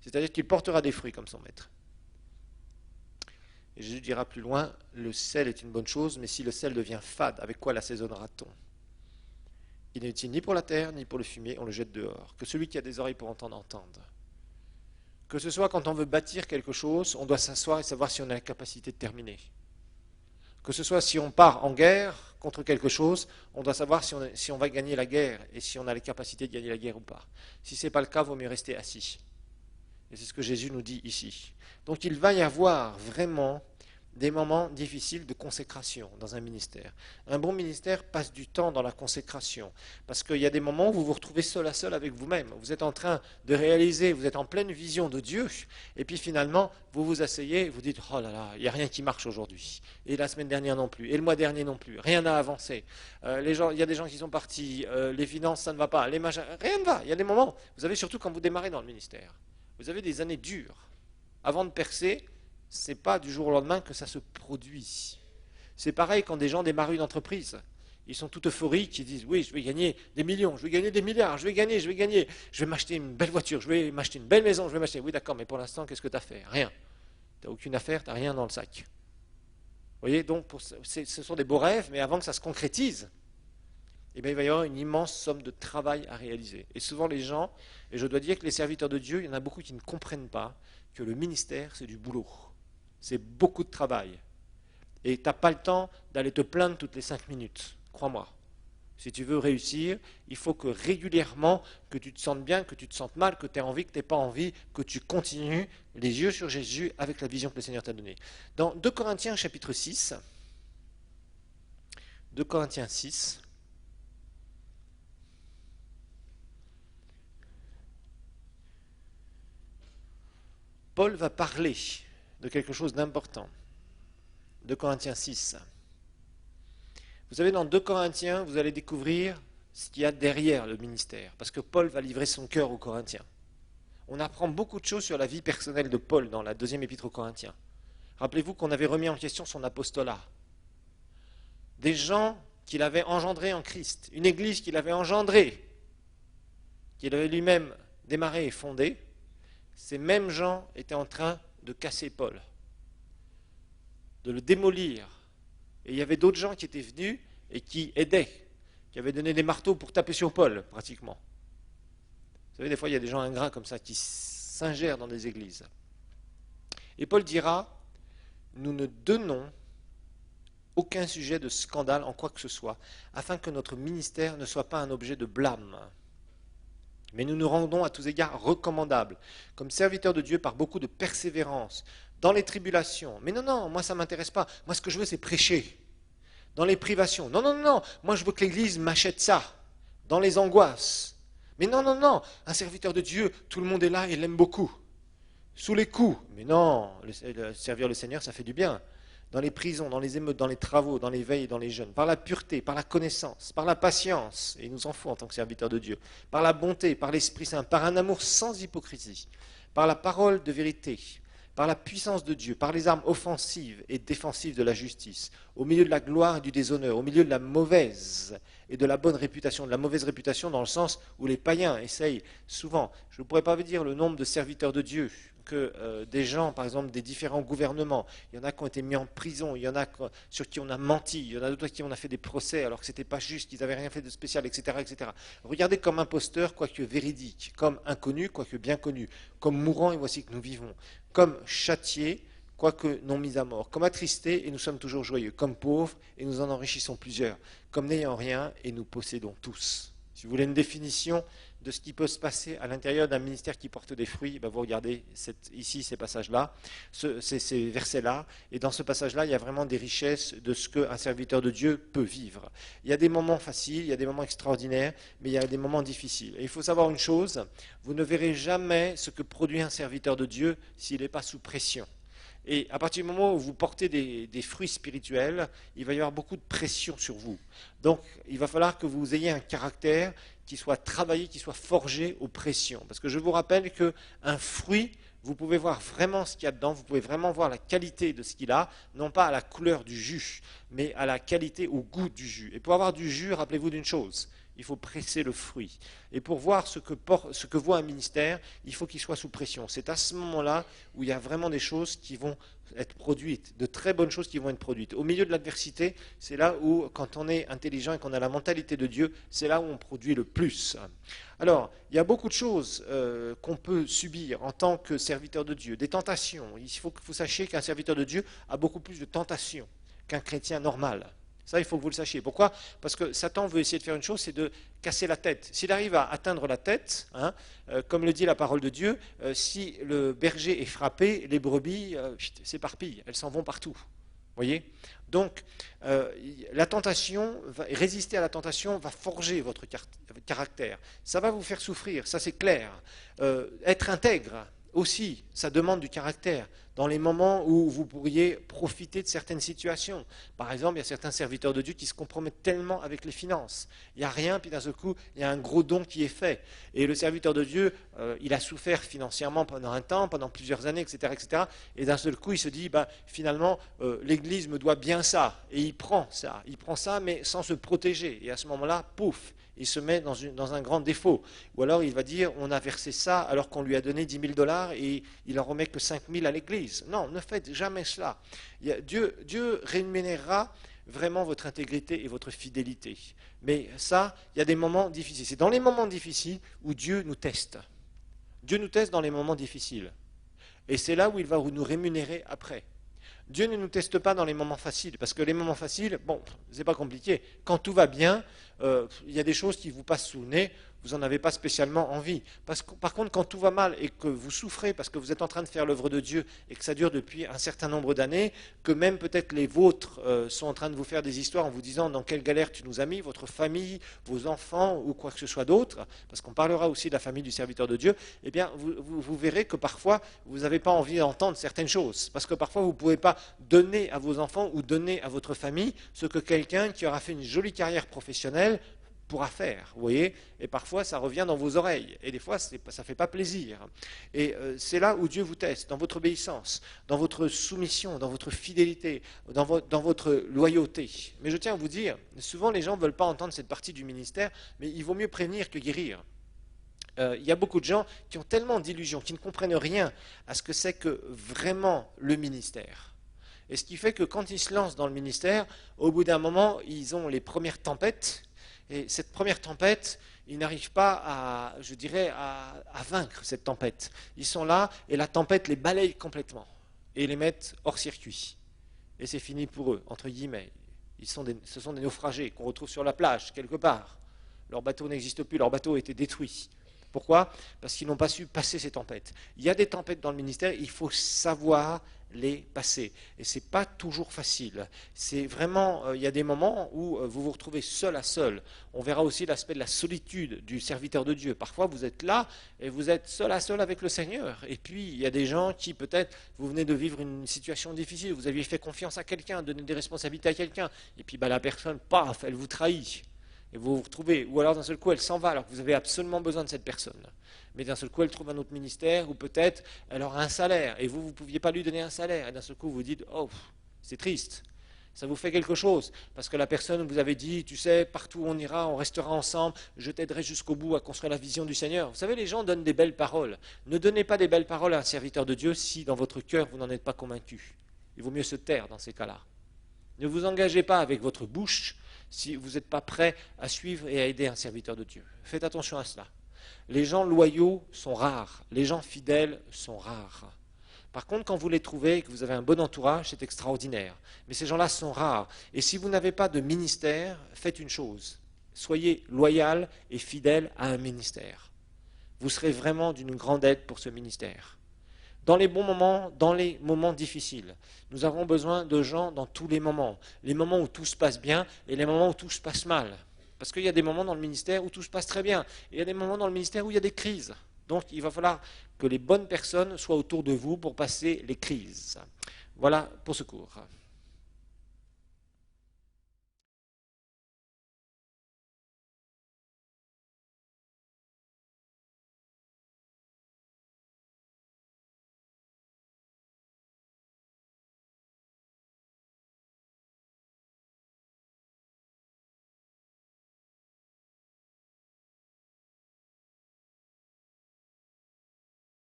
A: C'est-à-dire qu'il portera des fruits comme son maître. Et Jésus dira plus loin, le sel est une bonne chose, mais si le sel devient fade, avec quoi l'assaisonnera-t-on? Il n'est utile ni pour la terre, ni pour le fumier, on le jette dehors. Que celui qui a des oreilles pour entendre, entende. Que ce soit quand on veut bâtir quelque chose, on doit s'asseoir et savoir si on a la capacité de terminer. Que ce soit si on part en guerre contre quelque chose, on doit savoir si on va gagner la guerre et si on a la capacité de gagner la guerre ou pas. Si ce n'est pas le cas, il vaut mieux rester assis. Et c'est ce que Jésus nous dit ici. Donc il va y avoir vraiment des moments difficiles de consécration dans un ministère. Un bon ministère passe du temps dans la consécration, parce qu'il y a des moments où vous vous retrouvez seul à seul avec vous-même. Vous êtes en train de réaliser, vous êtes en pleine vision de Dieu, et puis finalement, vous vous asseyez, vous dites, oh là là, il n'y a rien qui marche aujourd'hui. Et la semaine dernière non plus, et le mois dernier non plus, rien n'a avancé. Il y a des gens qui sont partis, les finances, ça ne va pas, les machins, rien ne va. Il y a des moments, vous avez surtout quand vous démarrez dans le ministère, vous avez des années dures. Avant de percer, ce n'est pas du jour au lendemain que ça se produit. C'est pareil quand des gens démarrent une entreprise. Ils sont tout euphoriques, ils disent, oui, je vais gagner des millions, je vais gagner des milliards, je vais gagner, je vais m'acheter une belle voiture, je vais m'acheter une belle maison, je vais m'acheter... Oui, d'accord, mais pour l'instant, qu'est-ce que tu as fait? Rien. Tu n'as aucune affaire, tu n'as rien dans le sac. Vous voyez, donc, ce sont des beaux rêves, mais avant que ça se concrétise, eh bien, il va y avoir une immense somme de travail à réaliser. Et souvent, les gens, et je dois dire que les serviteurs de Dieu, il y en a beaucoup qui ne comprennent pas que le ministère, c'est du boulot. C'est beaucoup de travail. Et tu n'as pas le temps d'aller te plaindre toutes les 5 minutes. Crois-moi. Si tu veux réussir, il faut que régulièrement, que tu te sentes bien, que tu te sentes mal, que tu aies envie, que tu n'aies pas envie, que tu continues les yeux sur Jésus avec la vision que le Seigneur t'a donnée. Dans 2 Corinthiens chapitre 6, 2 Corinthiens 6, Paul va parler de quelque chose d'important. 2 Corinthiens 6. Vous savez, dans 2 Corinthiens, vous allez découvrir ce qu'il y a derrière le ministère, parce que Paul va livrer son cœur aux Corinthiens. On apprend beaucoup de choses sur la vie personnelle de Paul dans la deuxième épître aux Corinthiens. Rappelez-vous qu'on avait remis en question son apostolat. Des gens qu'il avait engendrés en Christ, une église qu'il avait engendrée, qu'il avait lui-même démarré et fondée, ces mêmes gens étaient en train de casser Paul, de le démolir. Et il y avait d'autres gens qui étaient venus et qui aidaient, qui avaient donné des marteaux pour taper sur Paul, pratiquement. Vous savez, des fois, il y a des gens ingrats comme ça qui s'ingèrent dans des églises. Et Paul dira, nous ne donnons aucun sujet de scandale en quoi que ce soit, afin que notre ministère ne soit pas un objet de blâme. Mais nous nous rendons à tous égards recommandables, comme serviteurs de Dieu par beaucoup de persévérance, dans les tribulations. Mais non, moi ça ne m'intéresse pas. Moi ce que je veux c'est prêcher. Dans les privations. Non, moi je veux que l'Église m'achète ça. Dans les angoisses. Mais non, un serviteur de Dieu, tout le monde est là et il l'aime beaucoup. Sous les coups. Mais non, servir le Seigneur ça fait du bien. Dans les prisons, dans les émeutes, dans les travaux, dans les veilles, dans les jeûnes, par la pureté, par la connaissance, par la patience, et il nous en faut en tant que serviteurs de Dieu, par la bonté, par l'Esprit Saint, par un amour sans hypocrisie, par la parole de vérité, par la puissance de Dieu, par les armes offensives et défensives de la justice, au milieu de la gloire et du déshonneur, au milieu de la mauvaise et de la bonne réputation, de la mauvaise réputation dans le sens où les païens essayent souvent, je ne pourrais pas vous dire le nombre de serviteurs de Dieu, que des gens, par exemple, des différents gouvernements, il y en a qui ont été mis en prison, il y en a sur qui on a menti, il y en a d'autres qui on a fait des procès alors que ce n'était pas juste, qu'ils n'avaient rien fait de spécial, etc., etc. Regardez comme imposteur, quoique véridique, comme inconnu, quoique bien connu, comme mourant, et voici que nous vivons, comme châtié, quoique non mis à mort, comme attristé, et nous sommes toujours joyeux, comme pauvres, et nous en enrichissons plusieurs, comme n'ayant rien, et nous possédons tous. Il Si vous voulez une définition de ce qui peut se passer à l'intérieur d'un ministère qui porte des fruits, vous regardez ici ces passages-là, ces versets-là, et dans ce passage-là, il y a vraiment des richesses de ce qu'un serviteur de Dieu peut vivre. Il y a des moments faciles, il y a des moments extraordinaires, mais il y a des moments difficiles. Et il faut savoir une chose, vous ne verrez jamais ce que produit un serviteur de Dieu s'il n'est pas sous pression. Et à partir du moment où vous portez des fruits spirituels, il va y avoir beaucoup de pression sur vous. Donc, il va falloir que vous ayez un caractère qui soit travaillé, qui soit forgé aux pressions. Parce que je vous rappelle qu'un fruit, vous pouvez voir vraiment ce qu'il y a dedans, vous pouvez vraiment voir la qualité de ce qu'il a, non pas à la couleur du jus, mais à la qualité, au goût du jus. Et pour avoir du jus, rappelez-vous d'une chose, il faut presser le fruit. Et pour voir ce que voit un ministère, il faut qu'il soit sous pression. C'est à ce moment-là où il y a vraiment des choses qui vont être produites, de très bonnes choses qui vont être produites. Au milieu de l'adversité, c'est là où, quand on est intelligent et qu'on a la mentalité de Dieu, c'est là où on produit le plus. Alors, il y a beaucoup de choses qu'on peut subir en tant que serviteur de Dieu, des tentations. Il faut que vous sachiez qu'un serviteur de Dieu a beaucoup plus de tentations qu'un chrétien normal. Ça, il faut que vous le sachiez. Pourquoi ? Parce que Satan veut essayer de faire une chose, c'est de casser la tête. S'il arrive à atteindre la tête, comme le dit la parole de Dieu, si le berger est frappé, les brebis s'éparpillent, elles s'en vont partout. Voyez ? Donc, la tentation, résister à la tentation va forger votre caractère. Ça va vous faire souffrir, ça c'est clair. Être intègre aussi, ça demande du caractère. Dans les moments où vous pourriez profiter de certaines situations. Par exemple, il y a certains serviteurs de Dieu qui se compromettent tellement avec les finances. Il n'y a rien, puis d'un seul coup, il y a un gros don qui est fait. Et le serviteur de Dieu, il a souffert financièrement pendant un temps, pendant plusieurs années, etc. etc. Et d'un seul coup, il se dit, finalement, l'Église me doit bien ça. Et il prend ça, mais sans se protéger. Et à ce moment-là, pouf, il se met dans un grand défaut. Ou alors il va dire, on a versé ça alors qu'on lui a donné 10 000 $ et il en remet que 5 000 à l'église. Non, ne faites jamais cela. Dieu rémunérera vraiment votre intégrité et votre fidélité. Mais ça, il y a des moments difficiles. C'est dans les moments difficiles où Dieu nous teste. Dieu nous teste dans les moments difficiles. Et c'est là où il va nous rémunérer après. Dieu ne nous teste pas dans les moments faciles, parce que les moments faciles, c'est pas compliqué. Quand tout va bien, il y a des choses qui vous passent sous le nez, vous n'en avez pas spécialement envie. Par contre, quand tout va mal et que vous souffrez parce que vous êtes en train de faire l'œuvre de Dieu et que ça dure depuis un certain nombre d'années, que même peut-être les vôtres sont en train de vous faire des histoires en vous disant dans quelle galère tu nous as mis, votre famille, vos enfants ou quoi que ce soit d'autre, parce qu'on parlera aussi de la famille du serviteur de Dieu, eh bien vous verrez que parfois vous n'avez pas envie d'entendre certaines choses, parce que parfois vous ne pouvez pas donner à vos enfants ou donner à votre famille ce que quelqu'un qui aura fait une jolie carrière professionnelle pourra faire, vous voyez, et parfois ça revient dans vos oreilles, et des fois ça ne fait pas plaisir. Et c'est là où Dieu vous teste, dans votre obéissance, dans votre soumission, dans votre fidélité, dans votre loyauté. Mais je tiens à vous dire, souvent les gens ne veulent pas entendre cette partie du ministère, mais il vaut mieux prévenir que guérir. Il y a beaucoup de gens qui ont tellement d'illusions, qui ne comprennent rien à ce que c'est que vraiment le ministère. Et ce qui fait que quand ils se lancent dans le ministère, au bout d'un moment, ils ont les premières tempêtes. Et cette première tempête, ils n'arrivent pas à vaincre cette tempête. Ils sont là et la tempête les balaye complètement et les met hors circuit. Et c'est fini pour eux, entre guillemets. Ce sont des naufragés qu'on retrouve sur la plage, quelque part. Leur bateau n'existe plus, leur bateau a été détruit. Pourquoi ? Parce qu'ils n'ont pas su passer ces tempêtes. Il y a des tempêtes dans le ministère, il faut savoir les passer. Et ce n'est pas toujours facile. C'est vraiment, il y a des moments où vous vous retrouvez seul à seul. On verra aussi l'aspect de la solitude du serviteur de Dieu. Parfois, vous êtes là et vous êtes seul à seul avec le Seigneur. Et puis, il y a des gens qui, peut-être, vous venez de vivre une situation difficile. Vous aviez fait confiance à quelqu'un, donné des responsabilités à quelqu'un. Et puis, la personne, paf, elle vous trahit. Et vous vous retrouvez, ou alors d'un seul coup elle s'en va alors que vous avez absolument besoin de cette personne. Mais d'un seul coup elle trouve un autre ministère, ou peut-être elle aura un salaire, et vous ne pouviez pas lui donner un salaire. Et d'un seul coup vous dites, oh, c'est triste. Ça vous fait quelque chose, parce que la personne vous avait dit, tu sais, partout où on ira, on restera ensemble, je t'aiderai jusqu'au bout à construire la vision du Seigneur. Vous savez, les gens donnent des belles paroles. Ne donnez pas des belles paroles à un serviteur de Dieu si dans votre cœur vous n'en êtes pas convaincu. Il vaut mieux se taire dans ces cas-là. Ne vous engagez pas avec votre bouche si vous n'êtes pas prêt à suivre et à aider un serviteur de Dieu. Faites attention à cela. Les gens loyaux sont rares, les gens fidèles sont rares. Par contre, quand vous les trouvez et que vous avez un bon entourage, c'est extraordinaire. Mais ces gens-là sont rares. Et si vous n'avez pas de ministère, faites une chose. soyez loyal et fidèle à un ministère. Vous serez vraiment d'une grande aide pour ce ministère. Dans les bons moments, dans les moments difficiles, nous avons besoin de gens dans tous les moments où tout se passe bien et les moments où tout se passe mal. Parce qu'il y a des moments dans le ministère où tout se passe très bien, et il y a des moments dans le ministère où il y a des crises. Donc il va falloir que les bonnes personnes soient autour de vous pour passer les crises. Voilà pour ce cours.